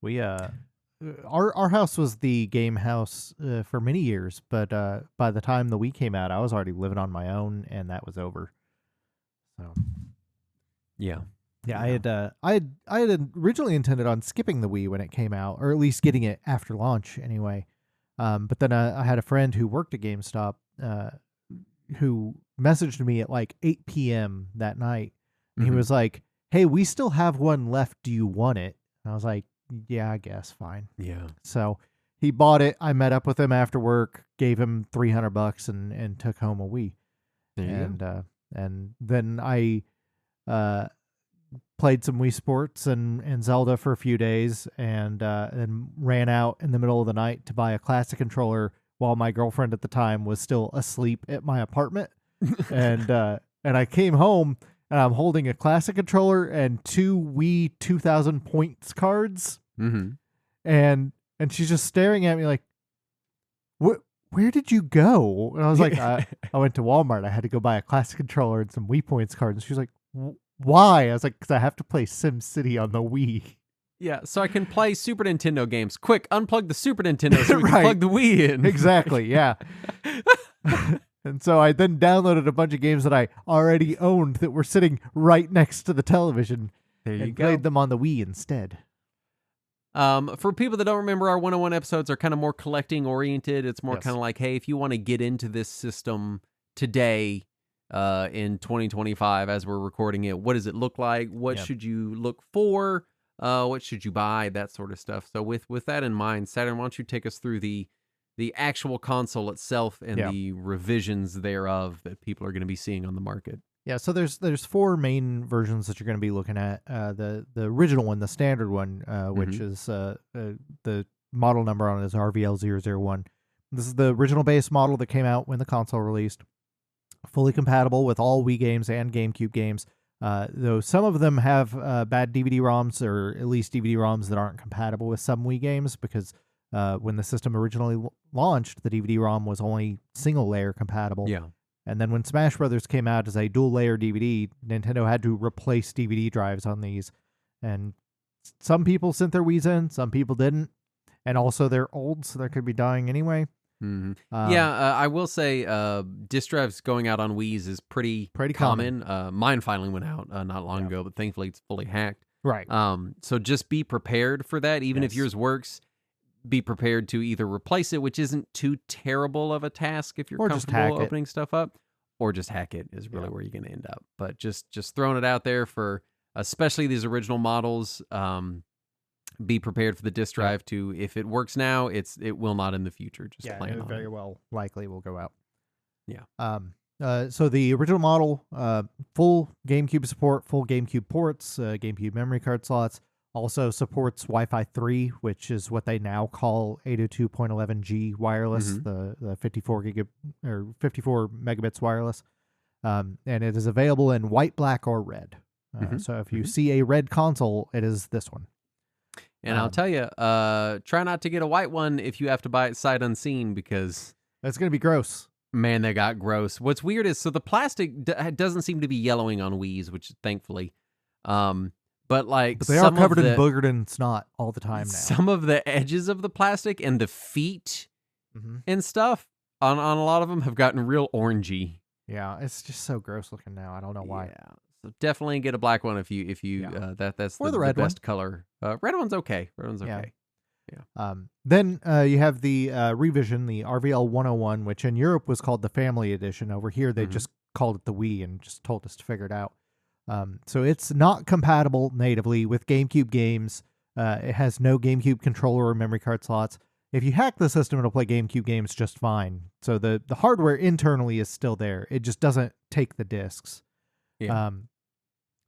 Speaker 2: We our house was the game house for many years, but by the time the Wii came out, I was already living on my own, and that was over. So,
Speaker 1: yeah.
Speaker 2: I had originally intended on skipping the Wii when it came out, or at least getting it after launch anyway. But then I had a friend who worked at GameStop who messaged me at like 8 p.m. that night, and he was like, "Hey, we still have one left. Do you want it?" And I was like, "Yeah, I guess, fine."
Speaker 1: Yeah.
Speaker 2: So he bought it. I met up with him after work, gave him $300 and took home a Wii. And then I played some Wii Sports and Zelda for a few days, and ran out in the middle of the night to buy a classic controller while my girlfriend at the time was still asleep at my apartment. and I came home, and I'm holding a classic controller and 2 Wii 2000 points cards. And she's just staring at me like, where did you go? And I was like, I went to Walmart. I had to go buy a classic controller and some Wii points cards. And she was like, why? I was like, because I have to play SimCity on the Wii.
Speaker 1: Yeah, so I can play Super Nintendo games. Quick, unplug the Super Nintendo so we can plug the Wii in.
Speaker 2: Exactly, yeah. And so I then downloaded a bunch of games that I already owned that were sitting right next to the television.
Speaker 1: There you
Speaker 2: and
Speaker 1: go.
Speaker 2: Played them on the Wii instead.
Speaker 1: For people that don't remember, our 101 episodes are kind of more collecting oriented. It's more kind of like, hey, if you want to get into this system today, in 2025 as we're recording it, what does it look like? What should you look for? What should you buy? That sort of stuff. So with that in mind, Saturn, why don't you take us through the actual console itself and the revisions thereof that people are going to be seeing on the market?
Speaker 2: Yeah, so there's 4 main versions that you're going to be looking at. The original one, the standard one, which is the model number on it is RVL001. This is the original base model that came out when the console released. Fully compatible with all Wii games and GameCube games. Though some of them have bad DVD-ROMs, or at least DVD-ROMs that aren't compatible with some Wii games, because when the system originally launched, the DVD-ROM was only single-layer compatible.
Speaker 1: Yeah.
Speaker 2: And then when Smash Brothers came out as a dual-layer DVD, Nintendo had to replace DVD drives on these. And some people sent their Wiis in, some people didn't. And also they're old, so they could be dying anyway.
Speaker 1: I will say disk drives going out on Wiis is pretty common. Mine finally went out not long ago, but thankfully it's fully hacked.
Speaker 2: Right.
Speaker 1: So just be prepared for that. Even if yours works, be prepared to either replace it, which isn't too terrible of a task if you're comfortable opening stuff up, or just hack it is really where you're going to end up. But just throwing it out there for especially these original models. Be prepared for the disk drive to, if it works now, it will not in the future. Just plan on it.
Speaker 2: Very well likely will go out.
Speaker 1: Yeah.
Speaker 2: So the original model, full GameCube support, full GameCube ports, GameCube memory card slots, also supports Wi-Fi 3, which is what they now call 802.11g wireless, the 54 megabits wireless, and it is available in white, black, or red. So if you see a red console, it is this one.
Speaker 1: And I'll tell you, try not to get a white one if you have to buy it sight unseen, because
Speaker 2: that's going to be gross.
Speaker 1: Man, they got gross. What's weird is, so the plastic doesn't seem to be yellowing on Wiis, which thankfully, but
Speaker 2: they are covered in boogered and snot all the time now.
Speaker 1: Some of the edges of the plastic and the feet and stuff on a lot of them have gotten real orangey.
Speaker 2: Yeah, it's just so gross looking now. I don't know why.
Speaker 1: Yeah. So definitely get a black one if you that's the
Speaker 2: red
Speaker 1: best color. Red one's okay. Red one's okay.
Speaker 2: Yeah. Then you have the revision, the RVL 101, which in Europe was called the Family Edition. Over here, they just called it the Wii and just told us to figure it out. So it's not compatible natively with GameCube games. It has no GameCube controller or memory card slots. If you hack the system, it'll play GameCube games just fine. So the hardware internally is still there. It just doesn't take the discs.
Speaker 1: Yeah.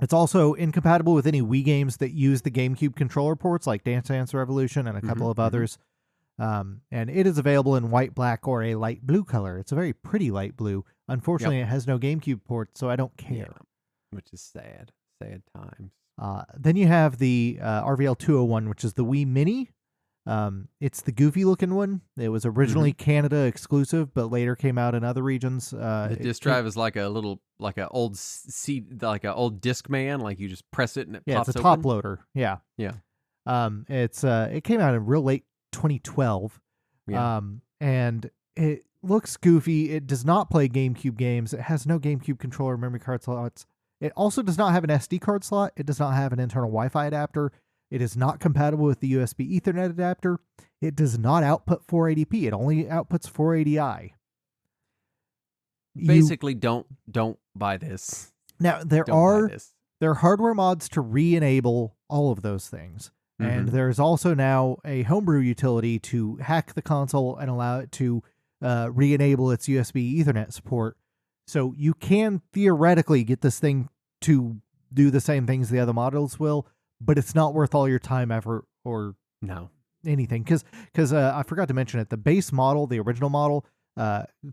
Speaker 2: It's also incompatible with any Wii games that use the GameCube controller ports, like Dance Dance Revolution and a couple of others. And it is available in white, black, or a light blue color. It's a very pretty light blue. Unfortunately, it has no GameCube port, so I don't care.
Speaker 1: Yeah, which is sad. Sad times.
Speaker 2: Then you have the RVL 201, which is the Wii Mini. It's the goofy looking one. It was originally Canada exclusive, but later came out in other regions.
Speaker 1: The disc drive is like an old old Discman. Like you just press it and it pops
Speaker 2: it's a
Speaker 1: open.
Speaker 2: top loader. Yeah. It came out in real late 2012.
Speaker 1: Yeah.
Speaker 2: And it looks goofy. It does not play GameCube games. It has no GameCube controller memory card slots. It also does not have an SD card slot. It does not have an internal Wi-Fi adapter. It is not compatible with the USB Ethernet adapter. It does not output 480p. It only outputs 480i.
Speaker 1: Basically, don't buy this.
Speaker 2: Now, there are hardware mods to re-enable all of those things. And there is also now a homebrew utility to hack the console and allow it to re-enable its USB Ethernet support. So you can theoretically get this thing to do the same things the other models will, but it's not worth all your time, effort, or anything. Because I forgot to mention it. The base model, the original model,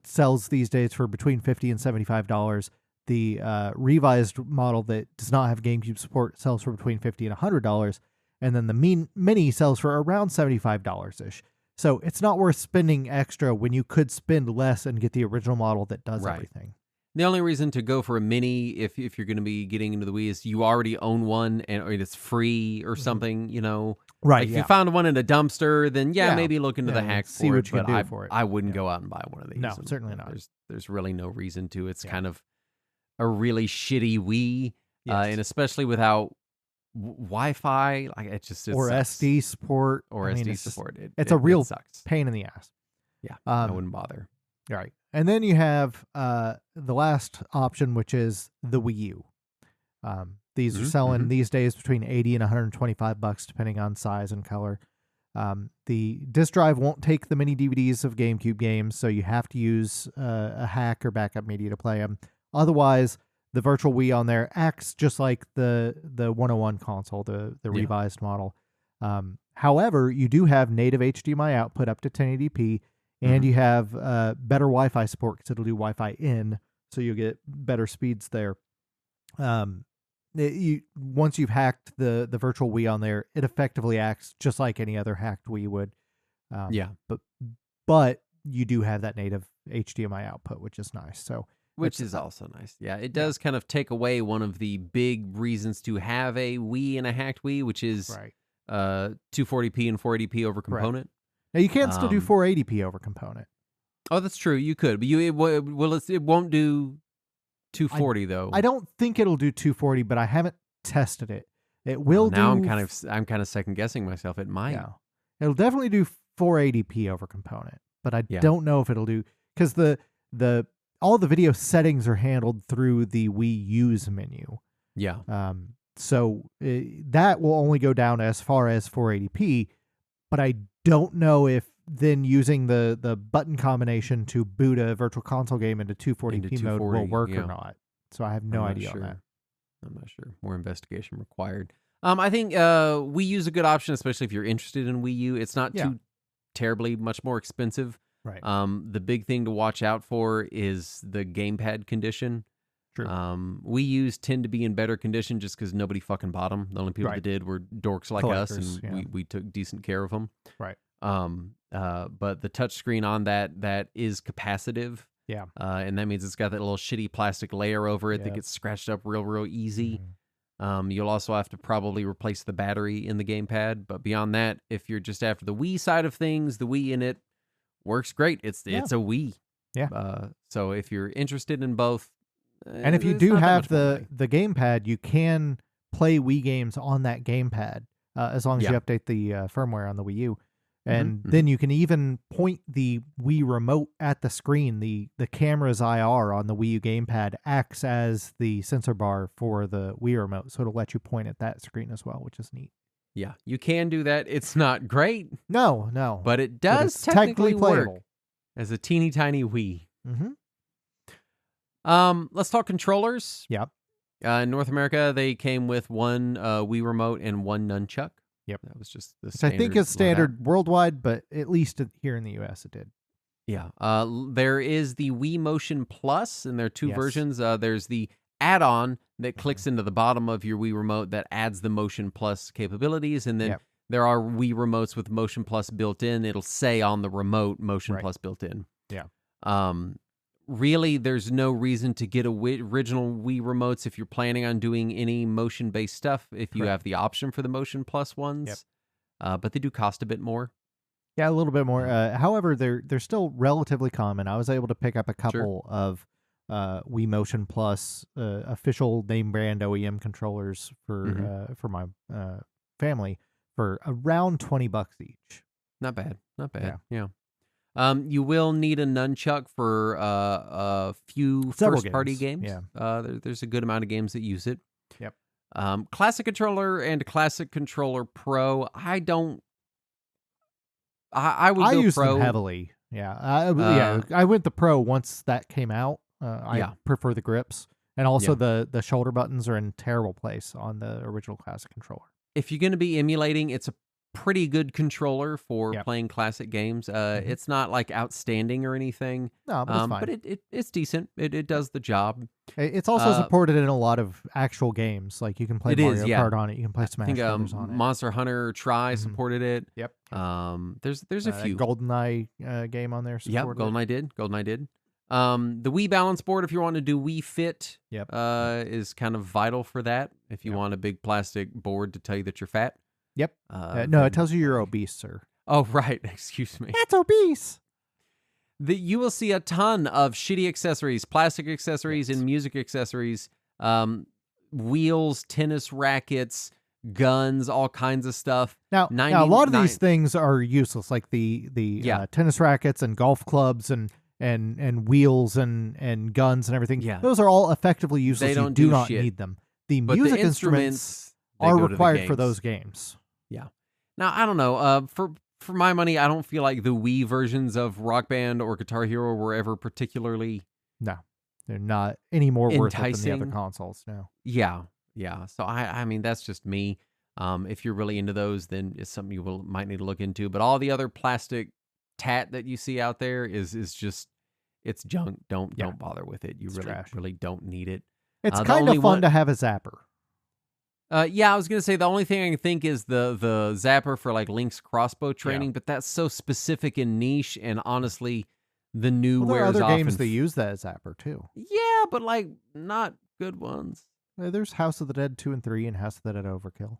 Speaker 2: sells these days for between $50 and $75. The revised model that does not have GameCube support sells for between $50 and $100. And then the Mini sells for around $75-ish. So it's not worth spending extra when you could spend less and get the original model that does everything.
Speaker 1: The only reason to go for a Mini, if you're going to be getting into the Wii, is you already own one or it's free or something, you know.
Speaker 2: Right.
Speaker 1: Like if you found one in a dumpster, then maybe look into the hack
Speaker 2: see
Speaker 1: for
Speaker 2: what
Speaker 1: it.
Speaker 2: you can
Speaker 1: But
Speaker 2: do for it.
Speaker 1: I wouldn't go out and buy one of these.
Speaker 2: No, certainly not.
Speaker 1: There's really no reason to. It's kind of a really shitty Wii, and especially without Wi-Fi, like it sucks.
Speaker 2: SD support
Speaker 1: support.
Speaker 2: It's a real
Speaker 1: sucks.
Speaker 2: Pain in the ass.
Speaker 1: Yeah, I wouldn't bother.
Speaker 2: Right, and then you have the last option, which is the Wii U. These are selling these days between $80 and $125, depending on size and color. The disc drive won't take the mini DVDs of GameCube games, so you have to use a hack or backup media to play them. Otherwise, the Virtual Wii on there acts just like the 101 console, the revised model. However, you do have native HDMI output up to 1080p, and you have better Wi-Fi support because it'll do Wi-Fi in, so you'll get better speeds there. Once you've hacked the Virtual Wii on there, it effectively acts just like any other hacked Wii would. But you do have that native HDMI output, which is nice.
Speaker 1: Which is also nice. Yeah, it does kind of take away one of the big reasons to have a Wii and a hacked Wii, which is 240p and 480p over component.
Speaker 2: Now you can still do 480p over component.
Speaker 1: Oh, that's true. You could, but it won't do 240 though.
Speaker 2: I don't think it'll do 240, but I haven't tested it. It will.
Speaker 1: Now I'm kind of second guessing myself. It might.
Speaker 2: Yeah. It'll definitely do 480p over component, but I don't know if it'll do, because all the video settings are handled through the Wii U's menu.
Speaker 1: Yeah.
Speaker 2: So that will only go down as far as 480p, but I don't know if then using the button combination to boot a Virtual Console game into 240p mode will work or not. So I have no idea on that.
Speaker 1: I'm not sure. More investigation required. I think Wii U is a good option, especially if you're interested in Wii U. It's not too terribly much more expensive.
Speaker 2: Right.
Speaker 1: The big thing to watch out for is the gamepad condition.
Speaker 2: True.
Speaker 1: Wii U's tend to be in better condition just because nobody fucking bought them. The only people that did were dorks like us, and we took decent care of them.
Speaker 2: Right.
Speaker 1: But the touchscreen on that is capacitive.
Speaker 2: Yeah.
Speaker 1: And that means it's got that little shitty plastic layer over it that gets scratched up real easy. You'll also have to probably replace the battery in the gamepad. But beyond that, if you're just after the Wii side of things, the Wii in it works great. It's a Wii.
Speaker 2: Yeah.
Speaker 1: So if you're interested in both,
Speaker 2: and if you do have the gamepad, you can play Wii games on that gamepad as long as you update the firmware on the Wii U. And then you can even point the Wii remote at the screen. The camera's IR on the Wii U gamepad acts as the sensor bar for the Wii remote, so it'll let you point at that screen as well, which is neat.
Speaker 1: Yeah, you can do that. It's not great.
Speaker 2: No.
Speaker 1: But it does technically work as a teeny tiny Wii. Let's talk controllers.
Speaker 2: Yep.
Speaker 1: In North America, they came with one Wii Remote and one nunchuck.
Speaker 2: Yep.
Speaker 1: That was just the
Speaker 2: Which I think
Speaker 1: standard
Speaker 2: is standard worldwide, but at least here in the US it did.
Speaker 1: Yeah. There is the Wii Motion Plus, and there are two
Speaker 2: Yes.
Speaker 1: versions. There's the add-on that clicks into the bottom of your Wii Remote that adds the Motion Plus capabilities, and then
Speaker 2: Yep.
Speaker 1: there are Wii Remotes with Motion Plus built in. It'll say on the remote Motion
Speaker 2: Right.
Speaker 1: Plus built in.
Speaker 2: Yeah.
Speaker 1: Really, there's no reason to get original Wii Remotes if you're planning on doing any motion-based stuff, if you
Speaker 2: Correct.
Speaker 1: have the option for the Motion Plus ones. But they do cost a bit more.
Speaker 2: Yeah, a little bit more. However, they're still relatively common. I was able to pick up a couple of Wii Motion Plus official name brand OEM controllers for my family for around $20 each.
Speaker 1: Not bad. Not bad. Yeah. You will need a nunchuck for a few
Speaker 2: Several
Speaker 1: first-party games.
Speaker 2: Yeah.
Speaker 1: There's a good amount of games that use it.
Speaker 2: Yep.
Speaker 1: Classic Controller and Classic Controller Pro. I would go
Speaker 2: use
Speaker 1: Pro
Speaker 2: them heavily. Yeah. I went the Pro once that came out. I prefer the grips, and also the shoulder buttons are in terrible place on the original Classic Controller.
Speaker 1: If you're going to be emulating, it's a pretty good controller for playing classic games. It's not like outstanding or anything.
Speaker 2: No, but it's fine.
Speaker 1: But it's decent. It does the job.
Speaker 2: It's also supported in a lot of actual games. Like you can play Mario Kart on it. You can play Smash Brothers on it.
Speaker 1: Monster Hunter Tri supported it.
Speaker 2: Yep.
Speaker 1: There's a few.
Speaker 2: GoldenEye game on there supported.
Speaker 1: Yep, GoldenEye did. The Wii Balance Board, if you want to do Wii Fit, is kind of vital for that. If you want a big plastic board to tell you that you're fat.
Speaker 2: Yep. No, it tells you you're obese, sir.
Speaker 1: Oh, right. Excuse me.
Speaker 2: That's obese.
Speaker 1: You will see a ton of shitty accessories, plastic accessories, and music accessories, wheels, tennis rackets, guns, all kinds of stuff.
Speaker 2: Now a lot of these things are useless, like the tennis rackets and golf clubs and wheels and guns and everything.
Speaker 1: Yeah.
Speaker 2: Those are all effectively useless.
Speaker 1: You
Speaker 2: do not need them. But music instruments are required for those games.
Speaker 1: Yeah. Now, I don't know. For my money, I don't feel like the Wii versions of Rock Band or Guitar Hero were ever particularly...
Speaker 2: No. They're not any more worth it than the other
Speaker 1: enticing.
Speaker 2: consoles. No.
Speaker 1: Yeah. So, I mean, that's just me. If you're really into those, then it's something you might need to look into. But all the other plastic tat that you see out there is just... It's junk. Don't bother with it. You really don't need it.
Speaker 2: It's kind of fun to have a zapper.
Speaker 1: Yeah, I was gonna say the only thing I can think is the zapper for like Link's crossbow training, but that's so specific and niche. And honestly, the new
Speaker 2: there are
Speaker 1: wears
Speaker 2: other
Speaker 1: off.
Speaker 2: games that use that zapper too.
Speaker 1: Yeah, but like not good ones.
Speaker 2: There's House of the Dead 2 and 3 and House of the Dead Overkill.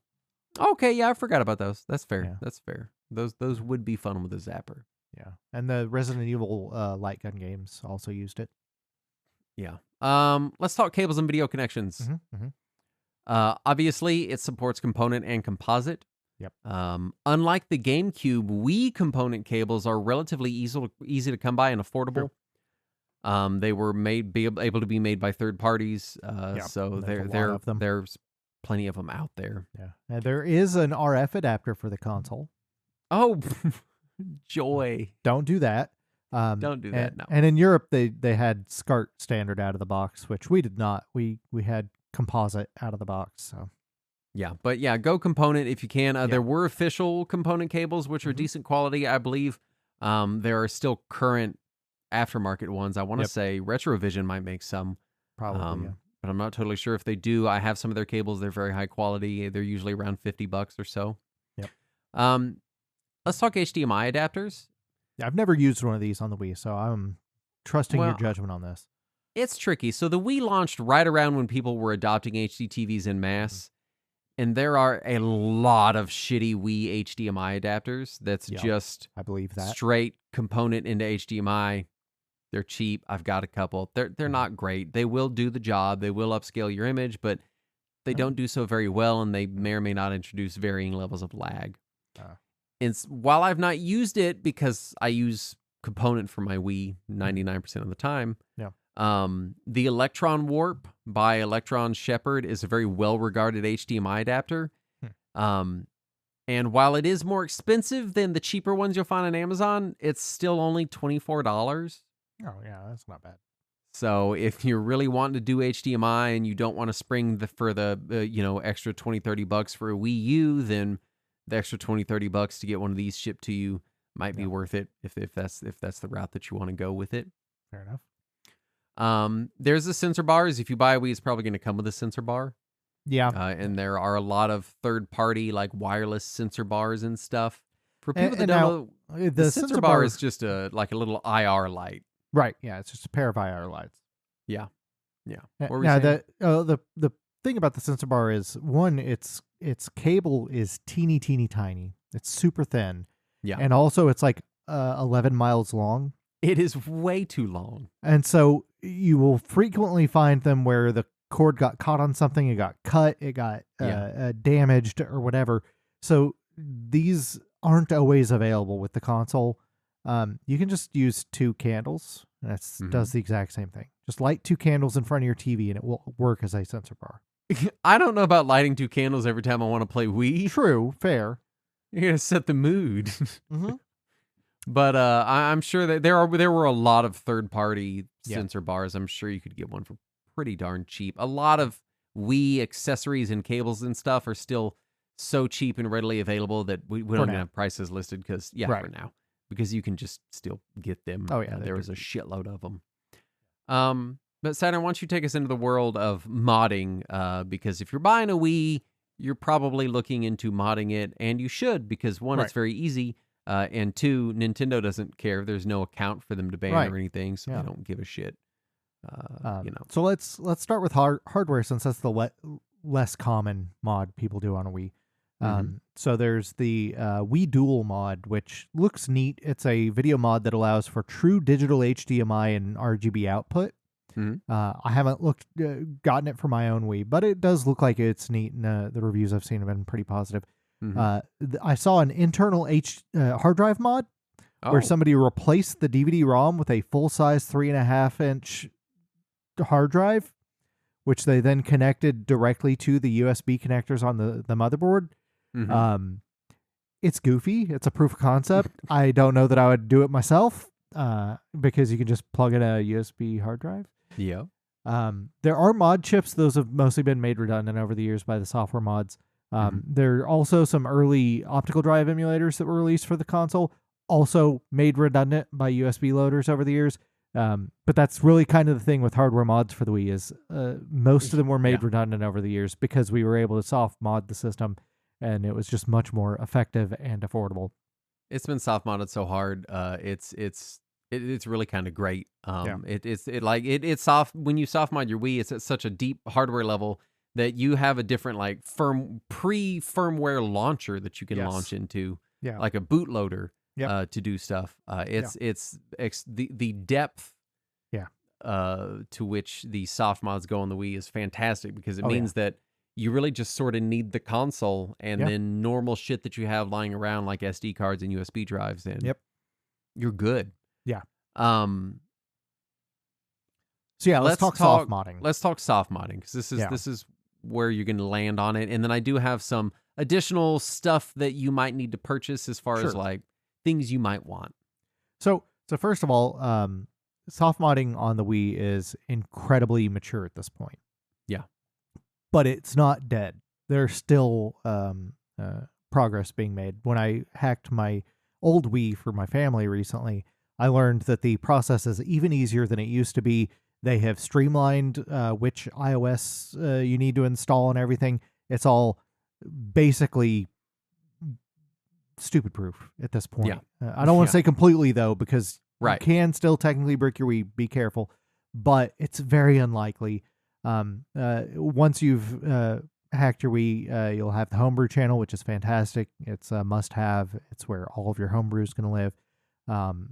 Speaker 1: Okay, yeah, I forgot about those. That's fair.
Speaker 2: Yeah.
Speaker 1: That's fair. Those would be fun with a zapper.
Speaker 2: Yeah, and the Resident Evil light gun games also used it.
Speaker 1: Yeah. Let's talk cables and video connections. Obviously, it supports component and composite.
Speaker 2: Yep.
Speaker 1: Unlike the GameCube, Wii component cables are relatively easy to come by and affordable. Sure. They were able to be made by third parties. So there's plenty of them out there.
Speaker 2: Yeah. And there is an RF adapter for the console.
Speaker 1: Oh, joy!
Speaker 2: Don't do that.
Speaker 1: Don't do that.
Speaker 2: And,
Speaker 1: no.
Speaker 2: And in Europe, they had SCART standard out of the box, which we did not. We had composite out of the box. So
Speaker 1: yeah, but yeah, go component if you can. There were official component cables which are decent quality, I believe. There are still current aftermarket ones. I want to say Retrovision might make some,
Speaker 2: probably,
Speaker 1: but I'm not totally sure if they do. I have some of their cables. They're very high quality. They're usually around $50 or so.
Speaker 2: Yep.
Speaker 1: Let's talk HDMI adapters.
Speaker 2: I've never used one of these on the Wii, so I'm trusting your judgment on this.
Speaker 1: It's tricky. So the Wii launched right around when people were adopting HD TVs en masse, and there are a lot of shitty Wii HDMI adapters that's just
Speaker 2: I believe that
Speaker 1: straight component into HDMI. They're cheap. I've got a couple. They're not great. They will do the job. They will upscale your image, but they don't do so very well, and they may or may not introduce varying levels of lag. And while I've not used it because I use component for my Wii 99% of the time, the Electron Warp by Electron Shepherd is a very well-regarded HDMI adapter. And while it is more expensive than the cheaper ones you'll find on Amazon, it's still only $24.
Speaker 2: Oh, yeah, that's not bad.
Speaker 1: So if you're really wanting to do HDMI and you don't want to spring for the extra $20-$30 for a Wii U, then the extra $20-$30 to get one of these shipped to you might be worth it if that's the route that you want to go with it.
Speaker 2: Fair enough.
Speaker 1: There's the sensor bars. If you buy a Wii, it's probably going to come with a sensor bar.
Speaker 2: Yeah.
Speaker 1: And there are a lot of third-party like wireless sensor bars and stuff. For people that don't know, the sensor bar is just like a little IR light.
Speaker 2: Right. Yeah, it's just a pair of IR lights.
Speaker 1: Yeah.
Speaker 2: Now the thing about the sensor bar is, one, its cable is teeny tiny. It's super thin.
Speaker 1: Yeah.
Speaker 2: And also it's like 11 miles long.
Speaker 1: It is way too long.
Speaker 2: And so you will frequently find them where the cord got caught on something, it got cut, it got damaged or whatever. So these aren't always available with the console. You can just use 2 candles. That does the exact same thing. Just light 2 candles in front of your TV and it will work as a sensor bar.
Speaker 1: I don't know about lighting 2 candles every time I want to play Wii.
Speaker 2: True, fair.
Speaker 1: You're gonna set the mood. But I'm sure that there were a lot of third-party sensor bars. I'm sure you could get one for pretty darn cheap. A lot of Wii accessories and cables and stuff are still so cheap and readily available that we don't have prices listed because for now. Because you can just still get them.
Speaker 2: Oh, yeah.
Speaker 1: There is a shitload of them. But Saturn, why don't you take us into the world of modding? Because if you're buying a Wii, you're probably looking into modding it, and you should, because one, it's very easy, and 2, Nintendo doesn't care. There's no account for them to ban or anything, so they don't give a shit.
Speaker 2: So let's start with hardware, since that's the less common mod people do on a Wii. So there's the Wii Dual mod, which looks neat. It's a video mod that allows for true digital HDMI and RGB output. I haven't gotten it for my own Wii, but it does look like it's neat, and the reviews I've seen have been pretty positive. I saw an internal hard drive mod where somebody replaced the DVD-ROM with a full-size 3.5-inch hard drive, which they then connected directly to the USB connectors on the motherboard. It's goofy. It's a proof of concept. I don't know that I would do it myself because you can just plug in a USB hard drive.
Speaker 1: Yeah.
Speaker 2: There are mod chips. Those have mostly been made redundant over the years by the software mods. There are also some early optical drive emulators that were released for the console, also made redundant by USB loaders over the years. But that's really kind of the thing with hardware mods for the Wii is most of them were made redundant over the years because we were able to soft mod the system, and it was just much more effective and affordable.
Speaker 1: It's been soft modded so hard. It's really kind of great. It's soft when you soft mod your Wii. It's at such a deep hardware level that you have a different like firmware launcher that you can launch into, like a bootloader, to do stuff. It's the depth, to which the soft mods go on the Wii is fantastic because it means that you really just sort of need the console and then normal shit that you have lying around like SD cards and USB drives, and you're good.
Speaker 2: Yeah.
Speaker 1: So
Speaker 2: let's talk soft modding.
Speaker 1: Let's talk soft modding because this is where you're going to land on it, and then I do have some additional stuff that you might need to purchase as far as like things you might want.
Speaker 2: So first of all, soft modding on the Wii is incredibly mature at this point. Yeah, but it's not dead. There's still progress being made. When I hacked my old Wii for my family recently, I learned that the process is even easier than it used to be. They have streamlined which iOS you need to install and everything. It's all basically stupid proof at this point. I don't want to say completely, though, because you can still technically brick your Wii. Be careful. But it's very unlikely. Once you've hacked your Wii, you'll have the homebrew channel, which is fantastic. It's a must-have. It's where all of your homebrew is going to live.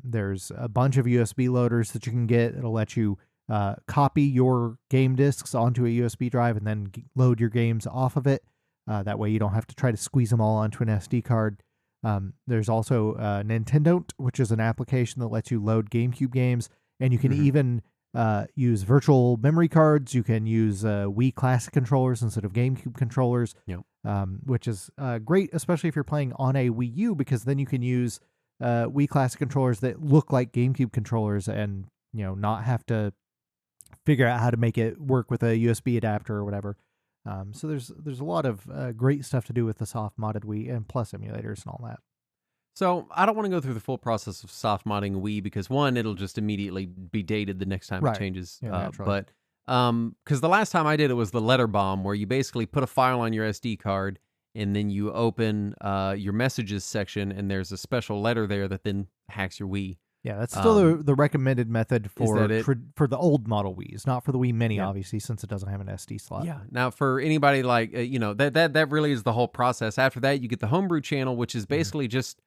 Speaker 2: There's a bunch of USB loaders that you can get. It'll let you copy your game discs onto a USB drive and then load your games off of it. That way you don't have to try to squeeze them all onto an SD card. There's also Nintendo, which is an application that lets you load GameCube games, and you can even use virtual memory cards. You can use Wii Classic controllers instead of GameCube controllers, which is great, especially if you're playing on a Wii U, because then you can use Wii Classic controllers that look like GameCube controllers and not have to figure out how to make it work with a USB adapter or whatever. So there's a lot of great stuff to do with the soft modded Wii and plus emulators and all that.
Speaker 1: So I don't want to go through the full process of soft modding Wii because one, it'll just immediately be dated the next time
Speaker 2: Right.
Speaker 1: it changes.
Speaker 2: Yeah, naturally.
Speaker 1: But because the last time I did it was the letter bomb, where you basically put a file on your SD card and then you open your messages section, and there's a special letter there that then hacks your Wii.
Speaker 2: Yeah, that's still the recommended method for for the old Model Wiis, not for the Wii Mini, obviously, since it doesn't have an SD slot.
Speaker 1: Yeah. Now, for anybody like that really is the whole process. After that, you get the Homebrew channel, which is basically just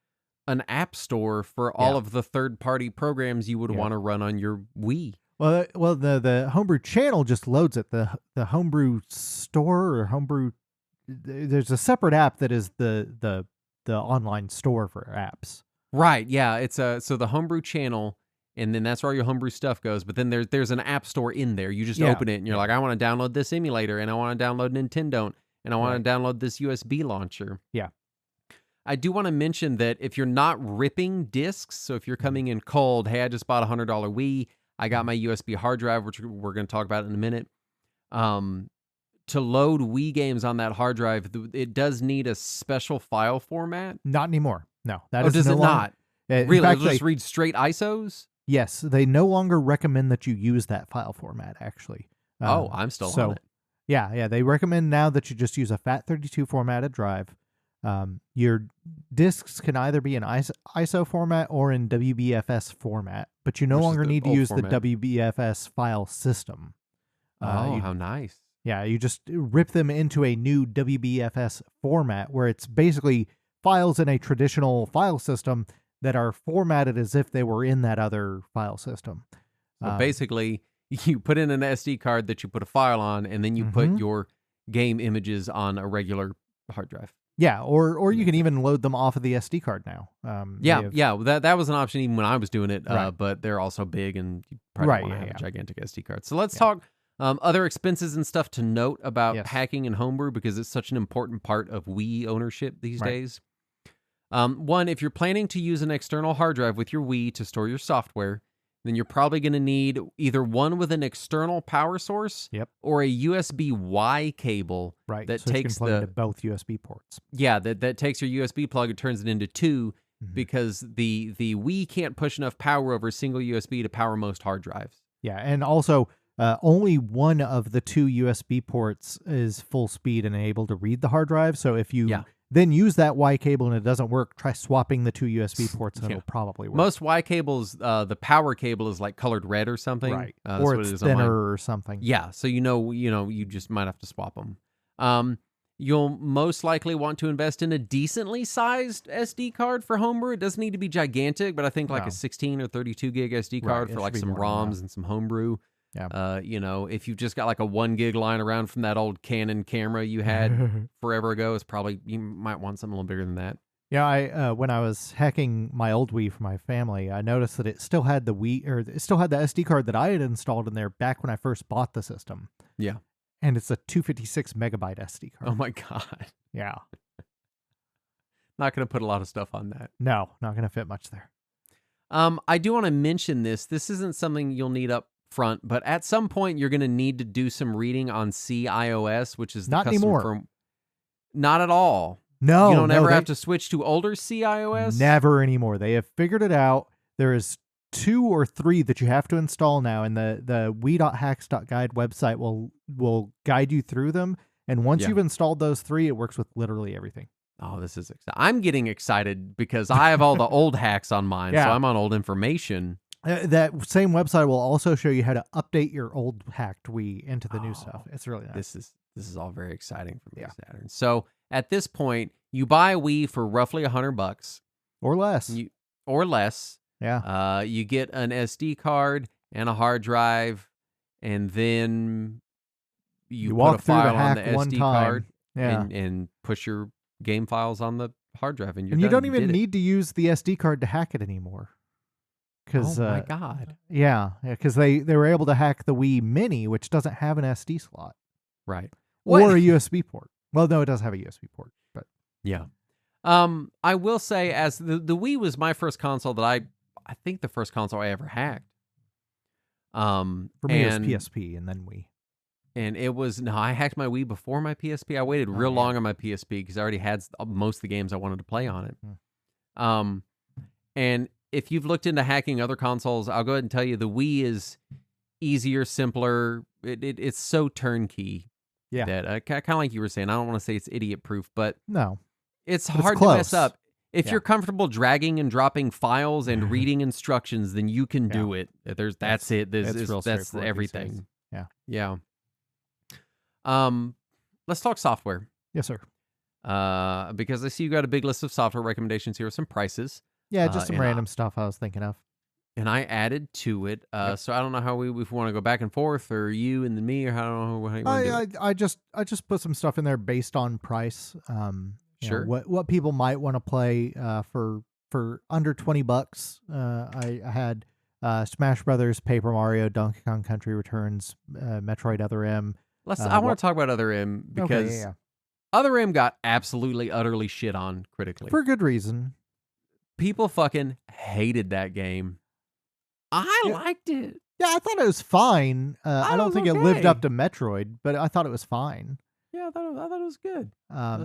Speaker 1: an app store for all of the third-party programs you would want to run on your Wii.
Speaker 2: Well, the Homebrew channel just loads it. The Homebrew store or Homebrew, there's a separate app that is the online store for apps.
Speaker 1: Right, yeah, it's so the Homebrew channel, and then that's where all your Homebrew stuff goes, but then there's an app store in there. You just open it, and you're like, I want to download this emulator, and I want to download Nintendo, and I want to download this USB launcher.
Speaker 2: Yeah.
Speaker 1: I do want to mention that if you're not ripping discs, so if you're coming in cold, hey, I just bought a $100 Wii, I got my USB hard drive, which we're going to talk about in a minute, to load Wii games on that hard drive, it does need a special file format.
Speaker 2: Not anymore. No,
Speaker 1: does it not? Really?
Speaker 2: Fact,
Speaker 1: It'll just read straight ISOs?
Speaker 2: Yes, they no longer recommend that you use that file format, actually.
Speaker 1: I'm still on it.
Speaker 2: Yeah, they recommend now that you just use a FAT32 formatted drive. Your discs can either be in ISO format or in WBFS format, but you no longer need to use the WBFS file system.
Speaker 1: How nice.
Speaker 2: Yeah, you just rip them into a new WBFS format where it's basically files in a traditional file system that are formatted as if they were in that other file system.
Speaker 1: So basically, you put in an SD card that you put a file on, and then you put your game images on a regular hard drive.
Speaker 2: Yeah, or you can even load them off of the SD card now.
Speaker 1: That was an option even when I was doing it, but they're also big, and you probably want to have a gigantic SD card. So let's talk other expenses and stuff to note about hacking and Homebrew, because it's such an important part of Wii ownership these days. One, if you're planning to use an external hard drive with your Wii to store your software, then you're probably going to need either one with an external power source or a USB-Y cable that
Speaker 2: so
Speaker 1: takes
Speaker 2: you can plug into both USB ports.
Speaker 1: Yeah, that takes your USB plug and turns it into two, because the Wii can't push enough power over a single USB to power most hard drives.
Speaker 2: Yeah, and also only one of the two USB ports is full speed and able to read the hard drive. So if you then use that Y cable and it doesn't work, try swapping the two USB ports and it'll probably work.
Speaker 1: Most Y cables, the power cable is like colored red or something.
Speaker 2: Right. Or it's thinner or something.
Speaker 1: Yeah. So you just might have to swap them. You'll most likely want to invest in a decently sized SD card for Homebrew. It doesn't need to be gigantic, but I think like a 16 or 32 gig SD card for like some ROMs and some Homebrew.
Speaker 2: Yeah.
Speaker 1: If you've just got like a 1 gig lying around from that old Canon camera you had forever ago, you might want something a little bigger than that.
Speaker 2: Yeah, I when I was hacking my old Wii for my family, I noticed that it still had the SD card that I had installed in there back when I first bought the system.
Speaker 1: Yeah.
Speaker 2: And it's a 256 megabyte SD card.
Speaker 1: Oh my God.
Speaker 2: Yeah.
Speaker 1: Not going to put a lot of stuff on that.
Speaker 2: No, not going to fit much there.
Speaker 1: I do want to mention this. This isn't something you'll need up front, but at some point you're going to need to do some reading on CIOS, which is the
Speaker 2: not anymore.
Speaker 1: Not at all.
Speaker 2: No,
Speaker 1: you don't ever have to switch to older CIOS.
Speaker 2: Never anymore. They have figured it out. There is 2 or 3 that you have to install now, and the Wii.hacks.guide website will guide you through them. And once you've installed those 3, it works with literally everything.
Speaker 1: Oh, this is exciting. I'm getting excited because I have all the old hacks on mine, so I'm on old information.
Speaker 2: That same website will also show you how to update your old hacked Wii into the new stuff. It's really nice.
Speaker 1: This is all very exciting for me, Saturn. So at this point, you buy a Wii for roughly $100
Speaker 2: or less.
Speaker 1: Yeah. You get an SD card and a hard drive, and then you put a file on the SD card and push your game files on the hard drive, and
Speaker 2: you don't even need to use the SD card to hack it anymore.
Speaker 1: Oh my God.
Speaker 2: Yeah, because they were able to hack the Wii Mini, which doesn't have an SD slot.
Speaker 1: Right.
Speaker 2: Or a USB port. Well, no, it does have a USB port, but
Speaker 1: yeah. I will say, as the Wii was my first console that I think the first console I ever hacked.
Speaker 2: For me, it was PSP and then Wii.
Speaker 1: And it was, no, I hacked my Wii before my PSP. I waited real long on my PSP because I already had most of the games I wanted to play on it. And if you've looked into hacking other consoles, I'll go ahead and tell you the Wii is easier, simpler. It's so turnkey.
Speaker 2: Yeah.
Speaker 1: That kind of like you were saying, I don't want to say it's idiot proof, but
Speaker 2: no,
Speaker 1: it's hard to mess up. If you're comfortable dragging and dropping files and reading instructions, then you can do it. That's it. That's everything. Yeah. Let's talk software.
Speaker 2: Yes, sir.
Speaker 1: Because I see you got a big list of software recommendations here with some prices.
Speaker 2: Yeah, just some random stuff I was thinking of.
Speaker 1: And I added to it. So I don't know how if we want to go back and forth, or you and then me, or how you want to do it.
Speaker 2: I just put some stuff in there based on price.
Speaker 1: Sure.
Speaker 2: What people might want to play for under $20. I had Smash Brothers, Paper Mario, Donkey Kong Country Returns, Metroid Other M.
Speaker 1: I want to talk about Other M because Other M got absolutely, utterly shit on critically.
Speaker 2: For good reason.
Speaker 1: People fucking hated that game. I liked it.
Speaker 2: Yeah, I thought it was fine. I don't think it lived up to Metroid, but I thought it was fine.
Speaker 1: Yeah, I thought it was good.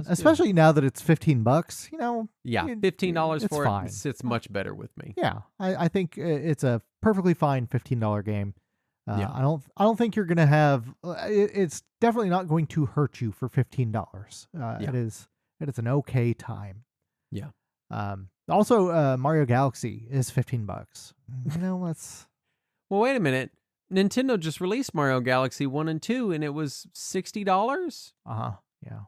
Speaker 2: Especially now that it's $15,
Speaker 1: Yeah, $15 for
Speaker 2: fine.
Speaker 1: It sits much better with me.
Speaker 2: Yeah, I think it's a perfectly fine $15 game. I don't think you're gonna have. It's definitely not going to hurt you for $15. It is an okay time.
Speaker 1: Yeah.
Speaker 2: Also, Mario Galaxy is $15. Let's.
Speaker 1: Well, wait a minute. Nintendo just released Mario Galaxy 1 and 2, and it was $60.
Speaker 2: Yeah.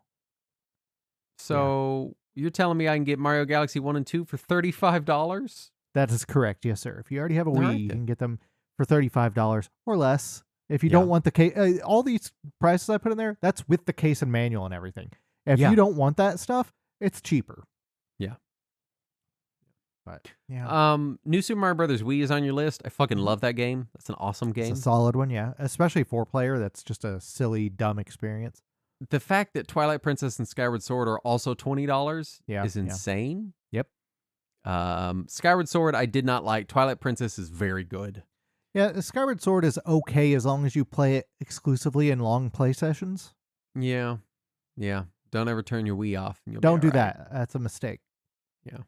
Speaker 1: So you're telling me I can get Mario Galaxy 1 and 2 for $35?
Speaker 2: That is correct. Yes, sir. If you already have a Wii, you can get them for $35 or less. If you don't want the case, all these prices I put in there, that's with the case and manual and everything. If you don't want that stuff, it's cheaper.
Speaker 1: Yeah.
Speaker 2: But
Speaker 1: New Super Mario Brothers Wii is on your list. I fucking love that game. That's an awesome game.
Speaker 2: It's a solid one, yeah. Especially 4-player. That's just a silly, dumb experience.
Speaker 1: The fact that Twilight Princess and Skyward Sword are also $20 is insane.
Speaker 2: Yep.
Speaker 1: Skyward Sword I did not like. Twilight Princess is very good.
Speaker 2: Yeah, Skyward Sword is okay as long as you play it exclusively in long play sessions.
Speaker 1: Yeah. Don't ever turn your Wii off.
Speaker 2: Don't do that. That's a mistake.
Speaker 1: Yeah.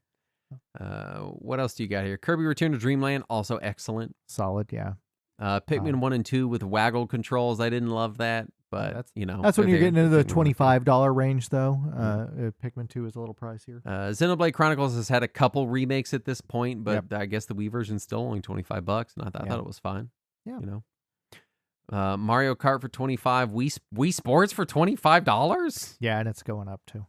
Speaker 1: What else do you got here? Kirby Return to Dreamland, also excellent.
Speaker 2: Solid, yeah.
Speaker 1: Pikmin 1 and 2 with waggle controls. I didn't love that, but
Speaker 2: that's when you're getting into the $25 range, though. Pikmin 2 is a little pricier.
Speaker 1: Xenoblade Chronicles has had a couple remakes at this point, but I guess the Wii version's still only $25, and I thought it was fine.
Speaker 2: Yeah,
Speaker 1: Mario Kart for $25, Wii Sports for $25.
Speaker 2: Yeah, and it's going up too.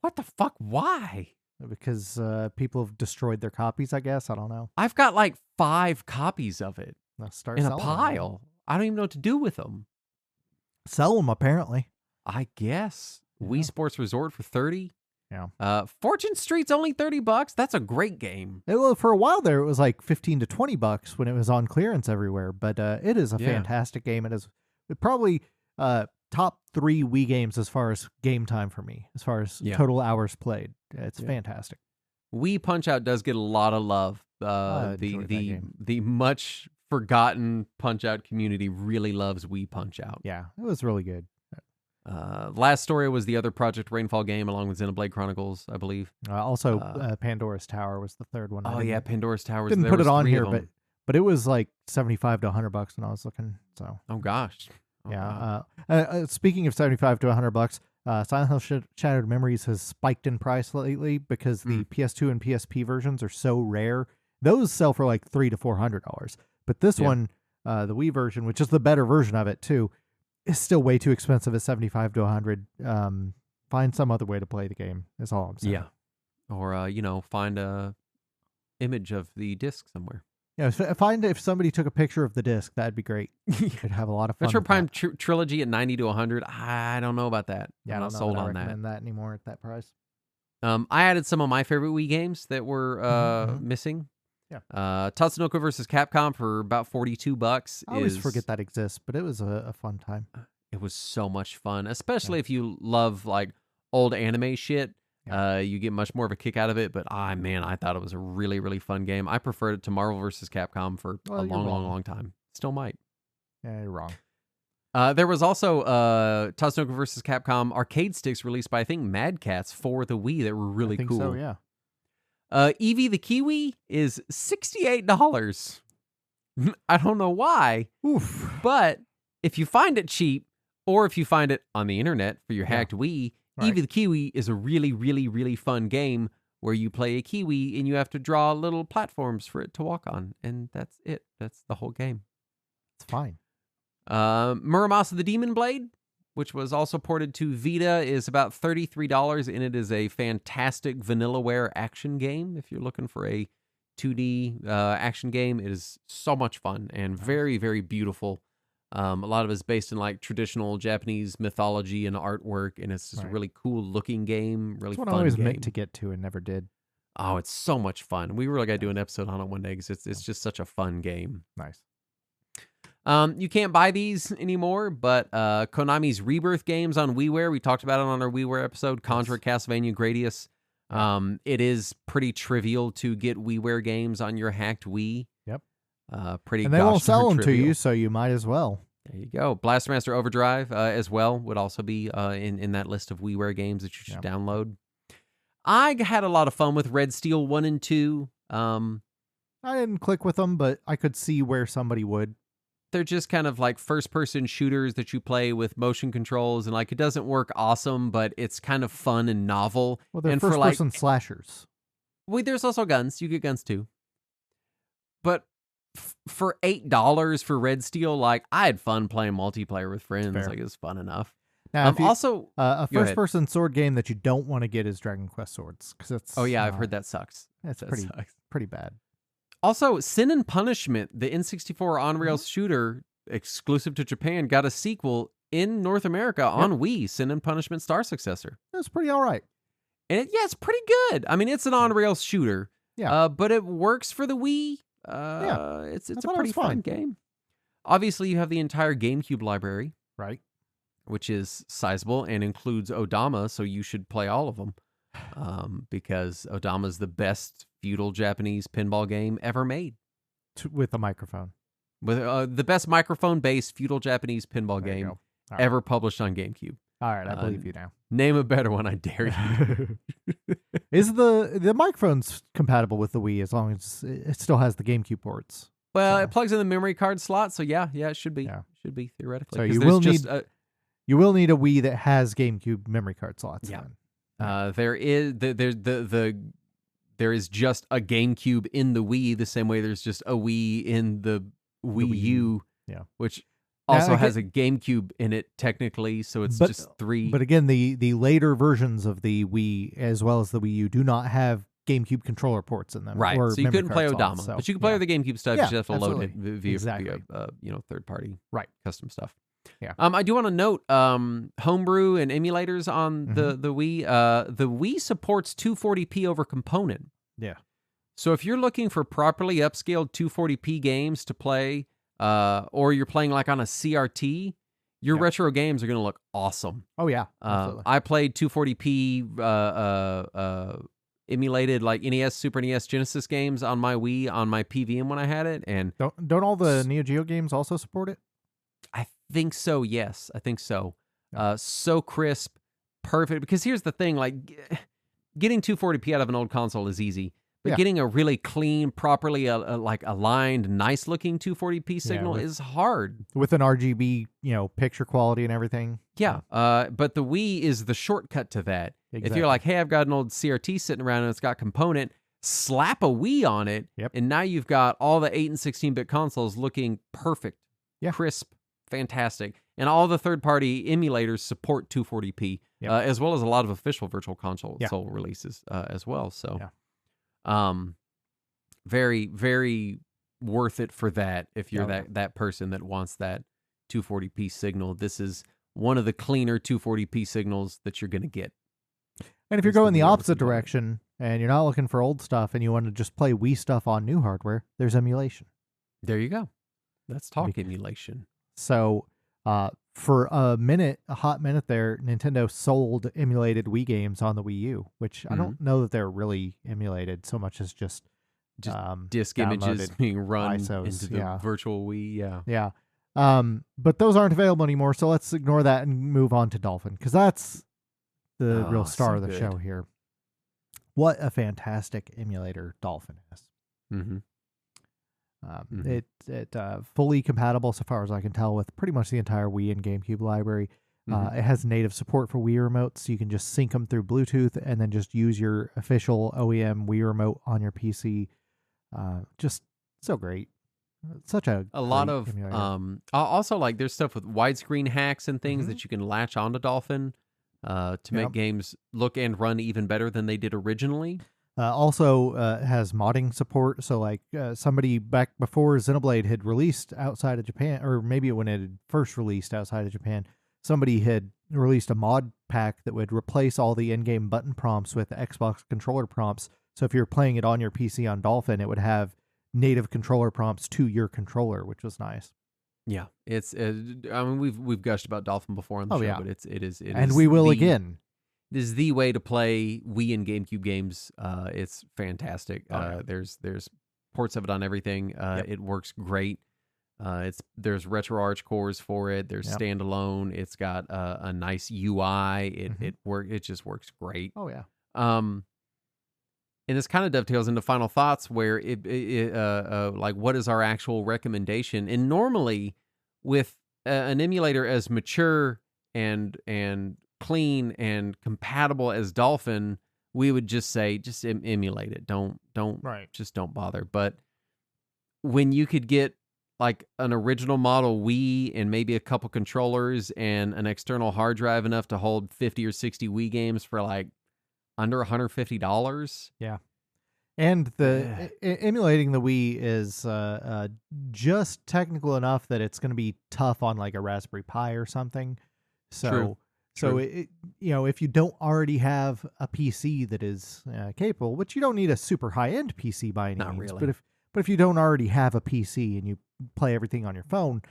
Speaker 1: What the fuck? Why?
Speaker 2: Because people have destroyed their copies, I guess. I don't know.
Speaker 1: I've got like 5 copies of it
Speaker 2: in
Speaker 1: a pile. Them. I don't even know what to do with them.
Speaker 2: Sell them, apparently.
Speaker 1: I guess. Yeah. Wii Sports Resort for $30.
Speaker 2: Yeah.
Speaker 1: Fortune Street's only $30. That's a great game.
Speaker 2: Well, for a while there, it was like $15 to $20 when it was on clearance everywhere. But it is a fantastic game. It is probably top 3 Wii games as far as game time for me, as far as total hours played. It's fantastic.
Speaker 1: Wii Punch-Out does get a lot of love. The much forgotten Punch-Out community really loves Wii Punch-Out.
Speaker 2: Yeah, it was really good.
Speaker 1: Last Story was the other Project Rainfall game along with Xenoblade Chronicles, I believe.
Speaker 2: Also, Pandora's Tower was the third one.
Speaker 1: Oh yeah, Pandora's Tower.
Speaker 2: Didn't put it on here, but it was like $75 to $100 when I was looking. So.
Speaker 1: Oh gosh.
Speaker 2: Speaking of $75 to $100, Silent Hill Shattered Memories has spiked in price lately because the PS2 and PSP versions are so rare. Those sell for like $300 to $400, but this one, the Wii version, which is the better version of it too, is still way too expensive at $75 to $100. Find some other way to play the game. Is all I'm saying.
Speaker 1: Yeah, or find a image of the disc somewhere.
Speaker 2: Yeah, if somebody took a picture of the disc, that'd be great. You could have a lot of fun.
Speaker 1: Metroid Prime Trilogy at $90 to $100. I don't know about that.
Speaker 2: Yeah,
Speaker 1: I'm not sold on that.
Speaker 2: That anymore at that price.
Speaker 1: I added some of my favorite Wii games that were missing.
Speaker 2: Yeah.
Speaker 1: Tatsunoko versus Capcom for about $42.
Speaker 2: I always forget that exists, but it was a fun time.
Speaker 1: It was so much fun, especially if you love like old anime shit. You get much more of a kick out of it, but I thought it was a really, really fun game. I preferred it to Marvel vs. Capcom for a long time. Still might.
Speaker 2: Yeah, you're wrong.
Speaker 1: There was also Tatsunoko vs. Capcom arcade sticks released by, I think, Mad Catz for the Wii that were really
Speaker 2: I think
Speaker 1: cool.
Speaker 2: so, yeah.
Speaker 1: Eevee the Kiwi is $68. I don't know why.
Speaker 2: Oof.
Speaker 1: But if you find it cheap, or if you find it on the internet for your hacked Wii,
Speaker 2: Right.
Speaker 1: Eevee the Kiwi is a really, really, really fun game where you play a kiwi and you have to draw little platforms for it to walk on. And that's it. That's the whole game.
Speaker 2: It's fine.
Speaker 1: Muramasa the Demon Blade, which was also ported to Vita, is about $33, and it is a fantastic Vanillaware action game. If you're looking for a 2D action game, it is so much fun and very, very beautiful. A lot of it's based in like traditional Japanese mythology and artwork, and it's just a really cool looking game. Really
Speaker 2: That's what
Speaker 1: fun
Speaker 2: I always
Speaker 1: game.
Speaker 2: meant to get to and never did.
Speaker 1: Oh, it's so much fun. We really got to do an episode on it one day because it's just such a fun game.
Speaker 2: Nice.
Speaker 1: You can't buy these anymore, but Konami's Rebirth games on WiiWare, we talked about it on our WiiWare episode, Contra, Castlevania, Gradius. It is pretty trivial to get WiiWare games on your hacked Wii.
Speaker 2: Yep.
Speaker 1: Pretty.
Speaker 2: And they won't sell them
Speaker 1: trivial
Speaker 2: to you, so you might as well.
Speaker 1: There you go. Blastermaster Overdrive as well would also be in that list of WiiWare games that you should download. I had a lot of fun with Red Steel 1 and 2.
Speaker 2: I didn't click with them, but I could see where somebody would.
Speaker 1: They're just kind of like first-person shooters that you play with motion controls, and like it doesn't work awesome, but it's kind of fun and novel.
Speaker 2: Well, they're
Speaker 1: and
Speaker 2: first-person slashers.
Speaker 1: Well, there's also guns. You get guns too. But for $8 for Red Steel, like I had fun playing multiplayer with friends.
Speaker 2: Fair.
Speaker 1: Like it was fun enough.
Speaker 2: Now,
Speaker 1: Also,
Speaker 2: a first-person sword game that you don't want to get is Dragon Quest Swords, because it's.
Speaker 1: Oh yeah, I've heard that sucks.
Speaker 2: That's
Speaker 1: That
Speaker 2: pretty bad.
Speaker 1: Also, Sin and Punishment, the N64 on-rails shooter exclusive to Japan, got a sequel in North America on Wii, Sin and Punishment Star Successor.
Speaker 2: That's pretty all right.
Speaker 1: And it's pretty good. I mean, it's an on-rails shooter.
Speaker 2: Yeah.
Speaker 1: But it works for the Wii. It's a pretty fun game. Obviously, you have the entire GameCube library.
Speaker 2: Right.
Speaker 1: Which is sizable and includes Odama, so you should play all of them. Because Odama is the best feudal Japanese pinball game ever made.
Speaker 2: With a microphone.
Speaker 1: With the best microphone-based feudal Japanese pinball
Speaker 2: There you
Speaker 1: game
Speaker 2: go.
Speaker 1: ever published on GameCube.
Speaker 2: All right, I believe you now.
Speaker 1: Name a better one, I dare you.
Speaker 2: Is the microphone's compatible with the Wii as long as it still has the GameCube ports?
Speaker 1: Well, it plugs in the memory card slot, so yeah, it should be.
Speaker 2: Yeah.
Speaker 1: Should be theoretically.
Speaker 2: So
Speaker 1: 'Cause
Speaker 2: you
Speaker 1: there's
Speaker 2: will
Speaker 1: just
Speaker 2: need you will need a Wii that has GameCube memory card slots.
Speaker 1: Yeah.
Speaker 2: Then.
Speaker 1: There is there is just a GameCube in the Wii, the same way there's just a Wii in the Wii U, which also has a GameCube in it technically, so it's just three.
Speaker 2: But again, the later versions of the Wii as well as the Wii U do not have GameCube controller ports in them.
Speaker 1: Right,
Speaker 2: or
Speaker 1: so you couldn't play
Speaker 2: memory card
Speaker 1: Odama,
Speaker 2: slots,
Speaker 1: but you can play with the GameCube stuff. You just have to load it via third-party custom stuff.
Speaker 2: Yeah.
Speaker 1: I do want to note homebrew and emulators on the Wii. The Wii supports 240p over component.
Speaker 2: Yeah.
Speaker 1: So if you're looking for properly upscaled 240p games to play, or you're playing like on a CRT, your retro games are going to look awesome.
Speaker 2: Oh yeah. Absolutely.
Speaker 1: I played 240p emulated like NES, Super NES, Genesis games on my Wii on my PVM when I had it, and
Speaker 2: don't all the Neo Geo games also support it?
Speaker 1: I think so. Yes, I think so. So crisp, perfect. Because here's the thing: like getting 240p out of an old console is easy, but getting a really clean, properly like aligned, nice looking 240p signal is hard
Speaker 2: with an RGB, picture quality and everything.
Speaker 1: Yeah. But the Wii is the shortcut to that.
Speaker 2: Exactly.
Speaker 1: If you're like, hey, I've got an old CRT sitting around and it's got component, slap a Wii on it, and now you've got all the 8 and 16-bit consoles looking perfect, crisp, fantastic. And all the third-party emulators support 240p, as well as a lot of official Virtual Console releases as well. So, very, very worth it for that if you're that person that wants that 240p signal. This is one of the cleaner 240p signals that you're going to get.
Speaker 2: And if you're going the opposite direction and you're not looking for old stuff and you want to just play Wii stuff on new hardware, there's emulation.
Speaker 1: There you go. Let's talk emulation.
Speaker 2: So for a hot minute there, Nintendo sold emulated Wii games on the Wii U, which I don't know that they're really emulated so much as just
Speaker 1: just disk images
Speaker 2: downloaded
Speaker 1: being run
Speaker 2: ISOs,
Speaker 1: into the virtual Wii.
Speaker 2: Yeah. But those aren't available anymore, so let's ignore that and move on to Dolphin, because that's the real star of the show here. What a fantastic emulator Dolphin is.
Speaker 1: Mm-hmm.
Speaker 2: It fully compatible, so far as I can tell, with pretty much the entire Wii and GameCube library. It has native support for Wii remotes, so you can just sync them through Bluetooth and then just use your official OEM Wii remote on your PC. Just so great. Such a
Speaker 1: lot of
Speaker 2: emulator.
Speaker 1: Also, like, there's stuff with widescreen hacks and things that you can latch onto Dolphin to make games look and run even better than they did originally.
Speaker 2: Also has modding support, so like somebody back before Xenoblade had released outside of Japan, or maybe when it had first released outside of Japan, somebody had released a mod pack that would replace all the in-game button prompts with Xbox controller prompts. So if you're playing it on your PC on Dolphin, it would have native controller prompts to your controller, which was nice.
Speaker 1: Yeah, it's. I mean, we've gushed about Dolphin before on the show, but it is,
Speaker 2: and we will again.
Speaker 1: This is the way to play Wii and GameCube games. It's fantastic. There's ports of it on everything. It works great. There's RetroArch cores for it. There's standalone. It's got a nice UI. It just works great.
Speaker 2: Oh yeah.
Speaker 1: And this kind of dovetails into final thoughts, where like, what is our actual recommendation? And normally, with an emulator as mature and clean and compatible as Dolphin, we would just say, just emulate it. Don't bother. But when you could get like an original model Wii and maybe a couple controllers and an external hard drive enough to hold 50 or 60 Wii games for like under $150.
Speaker 2: Yeah. And the emulating the Wii is just technical enough that it's going to be tough on like a Raspberry Pi or something. So it, if you don't already have a PC that is capable, which you don't need a super high-end PC by any means,
Speaker 1: really.
Speaker 2: but if you don't already have a PC and you play everything on your phone,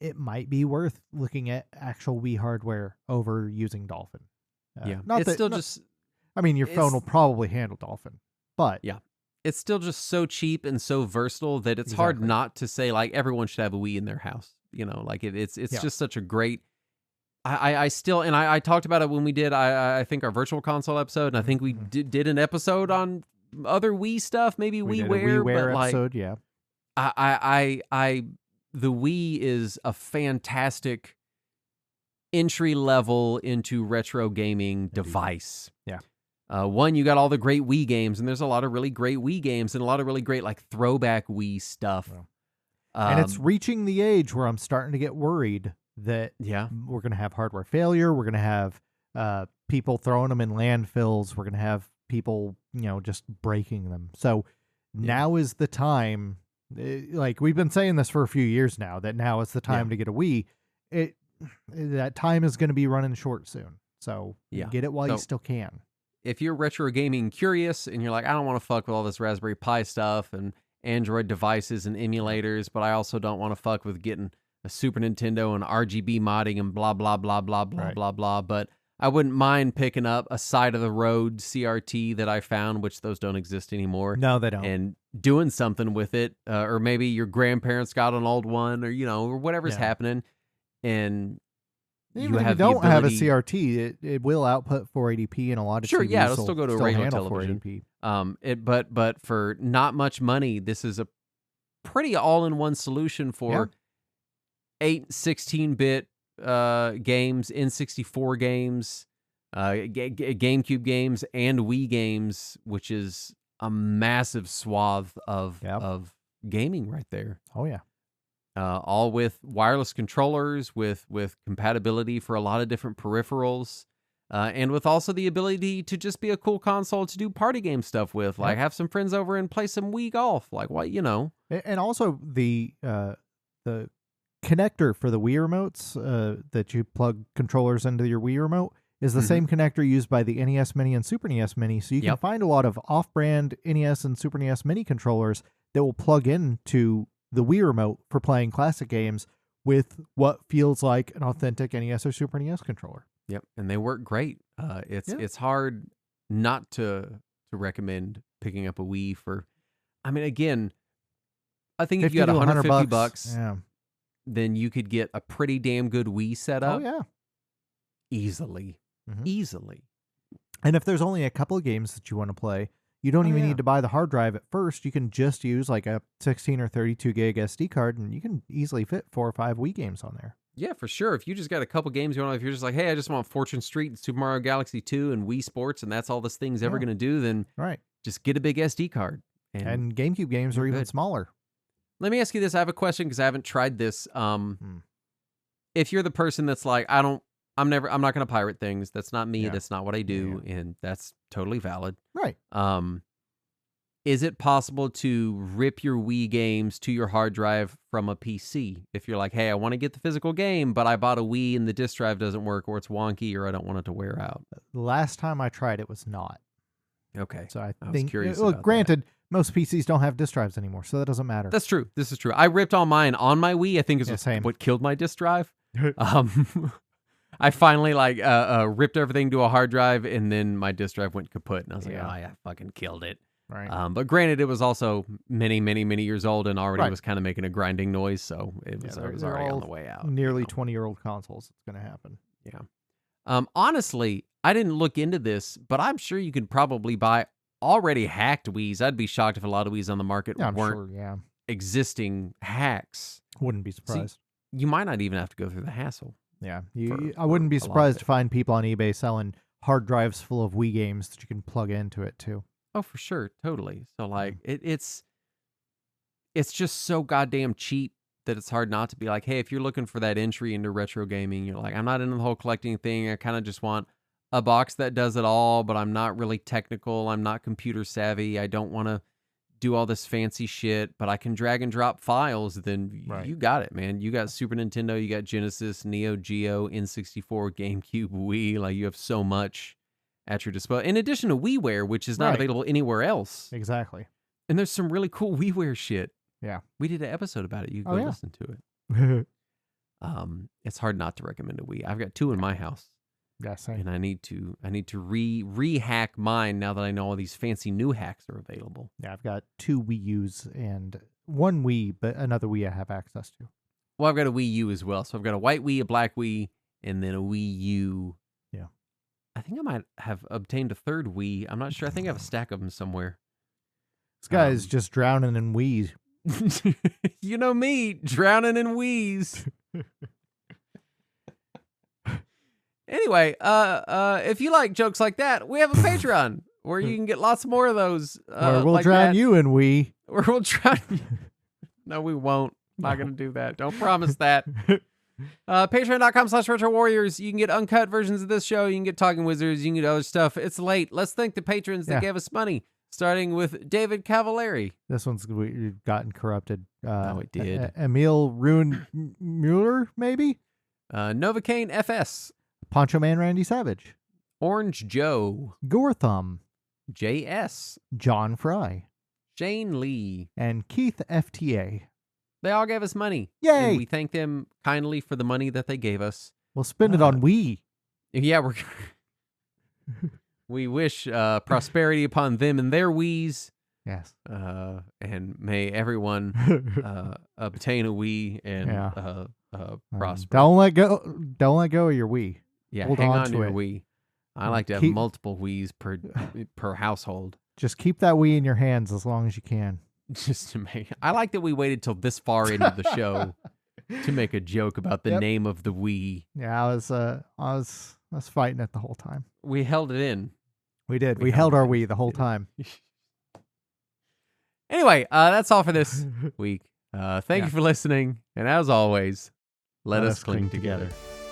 Speaker 2: it might be worth looking at actual Wii hardware over using Dolphin. I mean, your phone will probably handle Dolphin, but
Speaker 1: it's still just so cheap and so versatile that it's hard not to say like everyone should have a Wii in their house. Like it's just such a great. I still, and I talked about it when we did I think our virtual console episode, and I think we did an episode on other Wii stuff, maybe WiiWare, but
Speaker 2: episode,
Speaker 1: the Wii is a fantastic entry level into retro gaming device.
Speaker 2: Yeah.
Speaker 1: One, you got all the great Wii games, and there's a lot of really great Wii games and a lot of really great like throwback Wii stuff.
Speaker 2: And it's reaching the age where I'm starting to get worried that we're going to have hardware failure. We're going to have people throwing them in landfills. We're going to have people, just breaking them. So now is the time. Like we've been saying this for a few years now, that now is the time to get a Wii. That time is going to be running short soon. So get it while you still can.
Speaker 1: If you're retro gaming curious and you're like, I don't want to fuck with all this Raspberry Pi stuff and Android devices and emulators, but I also don't want to fuck with getting a Super Nintendo and RGB modding and blah, blah, blah, blah, blah, blah, blah. But I wouldn't mind picking up a side-of-the-road CRT that I found, which those don't exist anymore.
Speaker 2: No, they don't.
Speaker 1: And doing something with it. Or maybe your grandparents got an old one, or, or whatever's happening. And
Speaker 2: even if you don't have a CRT, it will output 480p and a lot of
Speaker 1: TVs it'll still go to a regular television.
Speaker 2: 480p.
Speaker 1: But for not much money, this is a pretty all-in-one solution for 8 16-bit games, N64 games, GameCube games, and Wii games, which is a massive swath of gaming right there.
Speaker 2: Oh yeah.
Speaker 1: All with wireless controllers, with compatibility for a lot of different peripherals, and with also the ability to just be a cool console to do party game stuff with, like have some friends over and play some Wii golf, like what.
Speaker 2: And also the connector for the Wii remotes that you plug controllers into your Wii remote is the same connector used by the NES Mini and Super NES Mini. So you can find a lot of off-brand NES and Super NES Mini controllers that will plug into the Wii remote for playing classic games with what feels like an authentic NES or Super NES controller.
Speaker 1: Yep, and they work great. It's hard not to recommend picking up a Wii for I mean, again, I think if
Speaker 2: 50
Speaker 1: you had
Speaker 2: to
Speaker 1: 150
Speaker 2: $100,
Speaker 1: bucks,
Speaker 2: yeah.
Speaker 1: then you could get a pretty damn good Wii setup
Speaker 2: Oh yeah.
Speaker 1: easily.
Speaker 2: Mhm.
Speaker 1: Easily.
Speaker 2: And if there's only a couple of games that you want to play, you don't even
Speaker 1: yeah.
Speaker 2: need to buy the hard drive at first. You can just use like a 16 or 32 gig SD card, and you can easily fit 4 or 5 Wii games on there.
Speaker 1: Yeah, for sure. If you just got a couple games you want, if you're just like, hey, I just want Fortune Street and Super Mario Galaxy 2 and Wii Sports, and that's all this thing's ever
Speaker 2: Yeah.
Speaker 1: going to do, then
Speaker 2: Right.
Speaker 1: just get a big SD card.
Speaker 2: And GameCube games are
Speaker 1: you're
Speaker 2: even
Speaker 1: good.
Speaker 2: smaller.
Speaker 1: Let me ask you this. I have a question because I haven't tried this. If you're the person that's like, I'm not going to pirate things. That's not me.
Speaker 2: Yeah.
Speaker 1: That's not what I do. And that's totally valid.
Speaker 2: Right.
Speaker 1: Is it possible to rip your Wii games to your hard drive from a PC? If you're like, hey, I want to get the physical game, but I bought a Wii and the disk drive doesn't work, or it's wonky, or I don't want it to wear out.
Speaker 2: The last time I tried it was not.
Speaker 1: Okay.
Speaker 2: So I
Speaker 1: was
Speaker 2: think,
Speaker 1: curious
Speaker 2: well,
Speaker 1: about
Speaker 2: granted, most PCs don't have disk drives anymore, so that doesn't matter.
Speaker 1: That's true. This is true. I ripped all mine on my Wii. I think is
Speaker 2: same.
Speaker 1: what killed my disk drive. I finally ripped everything to a hard drive, and then my disk drive went kaput, and I was like, oh, I fucking killed it.
Speaker 2: Right.
Speaker 1: But granted, it was also many, many, many years old and already
Speaker 2: Right.
Speaker 1: was kind of making a grinding noise, so it was
Speaker 2: they're
Speaker 1: already
Speaker 2: all
Speaker 1: on the way out.
Speaker 2: Nearly 20-year-old consoles. It's going to happen.
Speaker 1: Yeah. Honestly, I didn't look into this, but I'm sure you could probably buy already hacked Wiis. I'd be shocked if a lot of Wiis on the market
Speaker 2: Yeah, I'm
Speaker 1: weren't
Speaker 2: sure.
Speaker 1: existing hacks.
Speaker 2: Wouldn't be surprised.
Speaker 1: You might not even have to go through the hassle.
Speaker 2: Yeah.
Speaker 1: for
Speaker 2: I wouldn't be
Speaker 1: a lot of
Speaker 2: surprised
Speaker 1: it.
Speaker 2: to find people on eBay selling hard drives full of Wii games that you can plug into it too.
Speaker 1: Oh, for sure, totally. So like it's just so goddamn cheap that it's hard not to be like, hey, if you're looking for that entry into retro gaming, you're like, I'm not into the whole collecting thing. I kind of just want a box that does it all, but I'm not really technical. I'm not computer savvy. I don't want to do all this fancy shit, but I can drag and drop files. Then
Speaker 2: Right.
Speaker 1: you got it, man. You got Super Nintendo, you got Genesis, Neo Geo, N64, GameCube, Wii. Like you have so much at your disposal. In addition to WiiWare, which is not
Speaker 2: Right.
Speaker 1: available anywhere else.
Speaker 2: Exactly.
Speaker 1: And there's some really cool WiiWare shit.
Speaker 2: Yeah.
Speaker 1: We did an episode about it. You can
Speaker 2: Oh,
Speaker 1: go
Speaker 2: yeah.
Speaker 1: listen to it. It's hard not to recommend a Wii. I've got 2 in my house,
Speaker 2: Yeah, same.
Speaker 1: and I need to re-hack mine now that I know all these fancy new hacks are available.
Speaker 2: Yeah, I've got 2 Wii U's and 1 Wii, but another Wii I have access to.
Speaker 1: Well, I've got a Wii U as well. So I've got a white Wii, a black Wii, and then a Wii U.
Speaker 2: Yeah.
Speaker 1: I think I might have obtained a third Wii. I'm not sure. I think I have a stack of them somewhere.
Speaker 2: This guy's just drowning in Wii's.
Speaker 1: You know me, drowning in Wii's. Anyway, if you like jokes like that, we have a Patreon where you can get lots more of those.
Speaker 2: Or we'll
Speaker 1: like
Speaker 2: drown
Speaker 1: that.
Speaker 2: you in Wii.
Speaker 1: Or we'll drown you. No, we won't. Not going to do that. Don't promise that. Patreon.com/Retro Warriors. You can get uncut versions of this show. You can get Talking Wizards. You can get other stuff. It's late. Let's thank the patrons that
Speaker 2: Yeah.
Speaker 1: gave us money, starting with David Cavallari.
Speaker 2: This one's gotten corrupted.
Speaker 1: Oh, it did.
Speaker 2: Emil Rune Mueller, maybe?
Speaker 1: Novocaine FS.
Speaker 2: Poncho Man Randy Savage.
Speaker 1: Orange Joe.
Speaker 2: Gorthum.
Speaker 1: JS.
Speaker 2: John Fry.
Speaker 1: Shane Lee.
Speaker 2: And Keith FTA.
Speaker 1: They all gave us money.
Speaker 2: Yay!
Speaker 1: And we thank them kindly for the money that they gave us.
Speaker 2: We'll spend it on Wii.
Speaker 1: Yeah, we wish prosperity upon them and their Wiis.
Speaker 2: Yes.
Speaker 1: And may everyone obtain a Wii and prosper.
Speaker 2: Don't let go of your Wii.
Speaker 1: Yeah,
Speaker 2: hold
Speaker 1: hang
Speaker 2: on
Speaker 1: on
Speaker 2: to
Speaker 1: to your
Speaker 2: it.
Speaker 1: Wii. I like to have
Speaker 2: Keep-
Speaker 1: multiple Wiis per household.
Speaker 2: Just keep that Wii in your hands as long as you can.
Speaker 1: Just to make. I like that we waited till this far into the show to make a joke about the
Speaker 2: Yep.
Speaker 1: name of the Wii.
Speaker 2: Yeah, I was fighting it the whole time.
Speaker 1: We held it in.
Speaker 2: We did.
Speaker 1: We
Speaker 2: We held
Speaker 1: held
Speaker 2: our
Speaker 1: it.
Speaker 2: Wii the whole time.
Speaker 1: Anyway, that's all for this week. Thank
Speaker 2: Yeah.
Speaker 1: you for listening, and as always, let us cling
Speaker 2: cling
Speaker 1: together.
Speaker 2: together.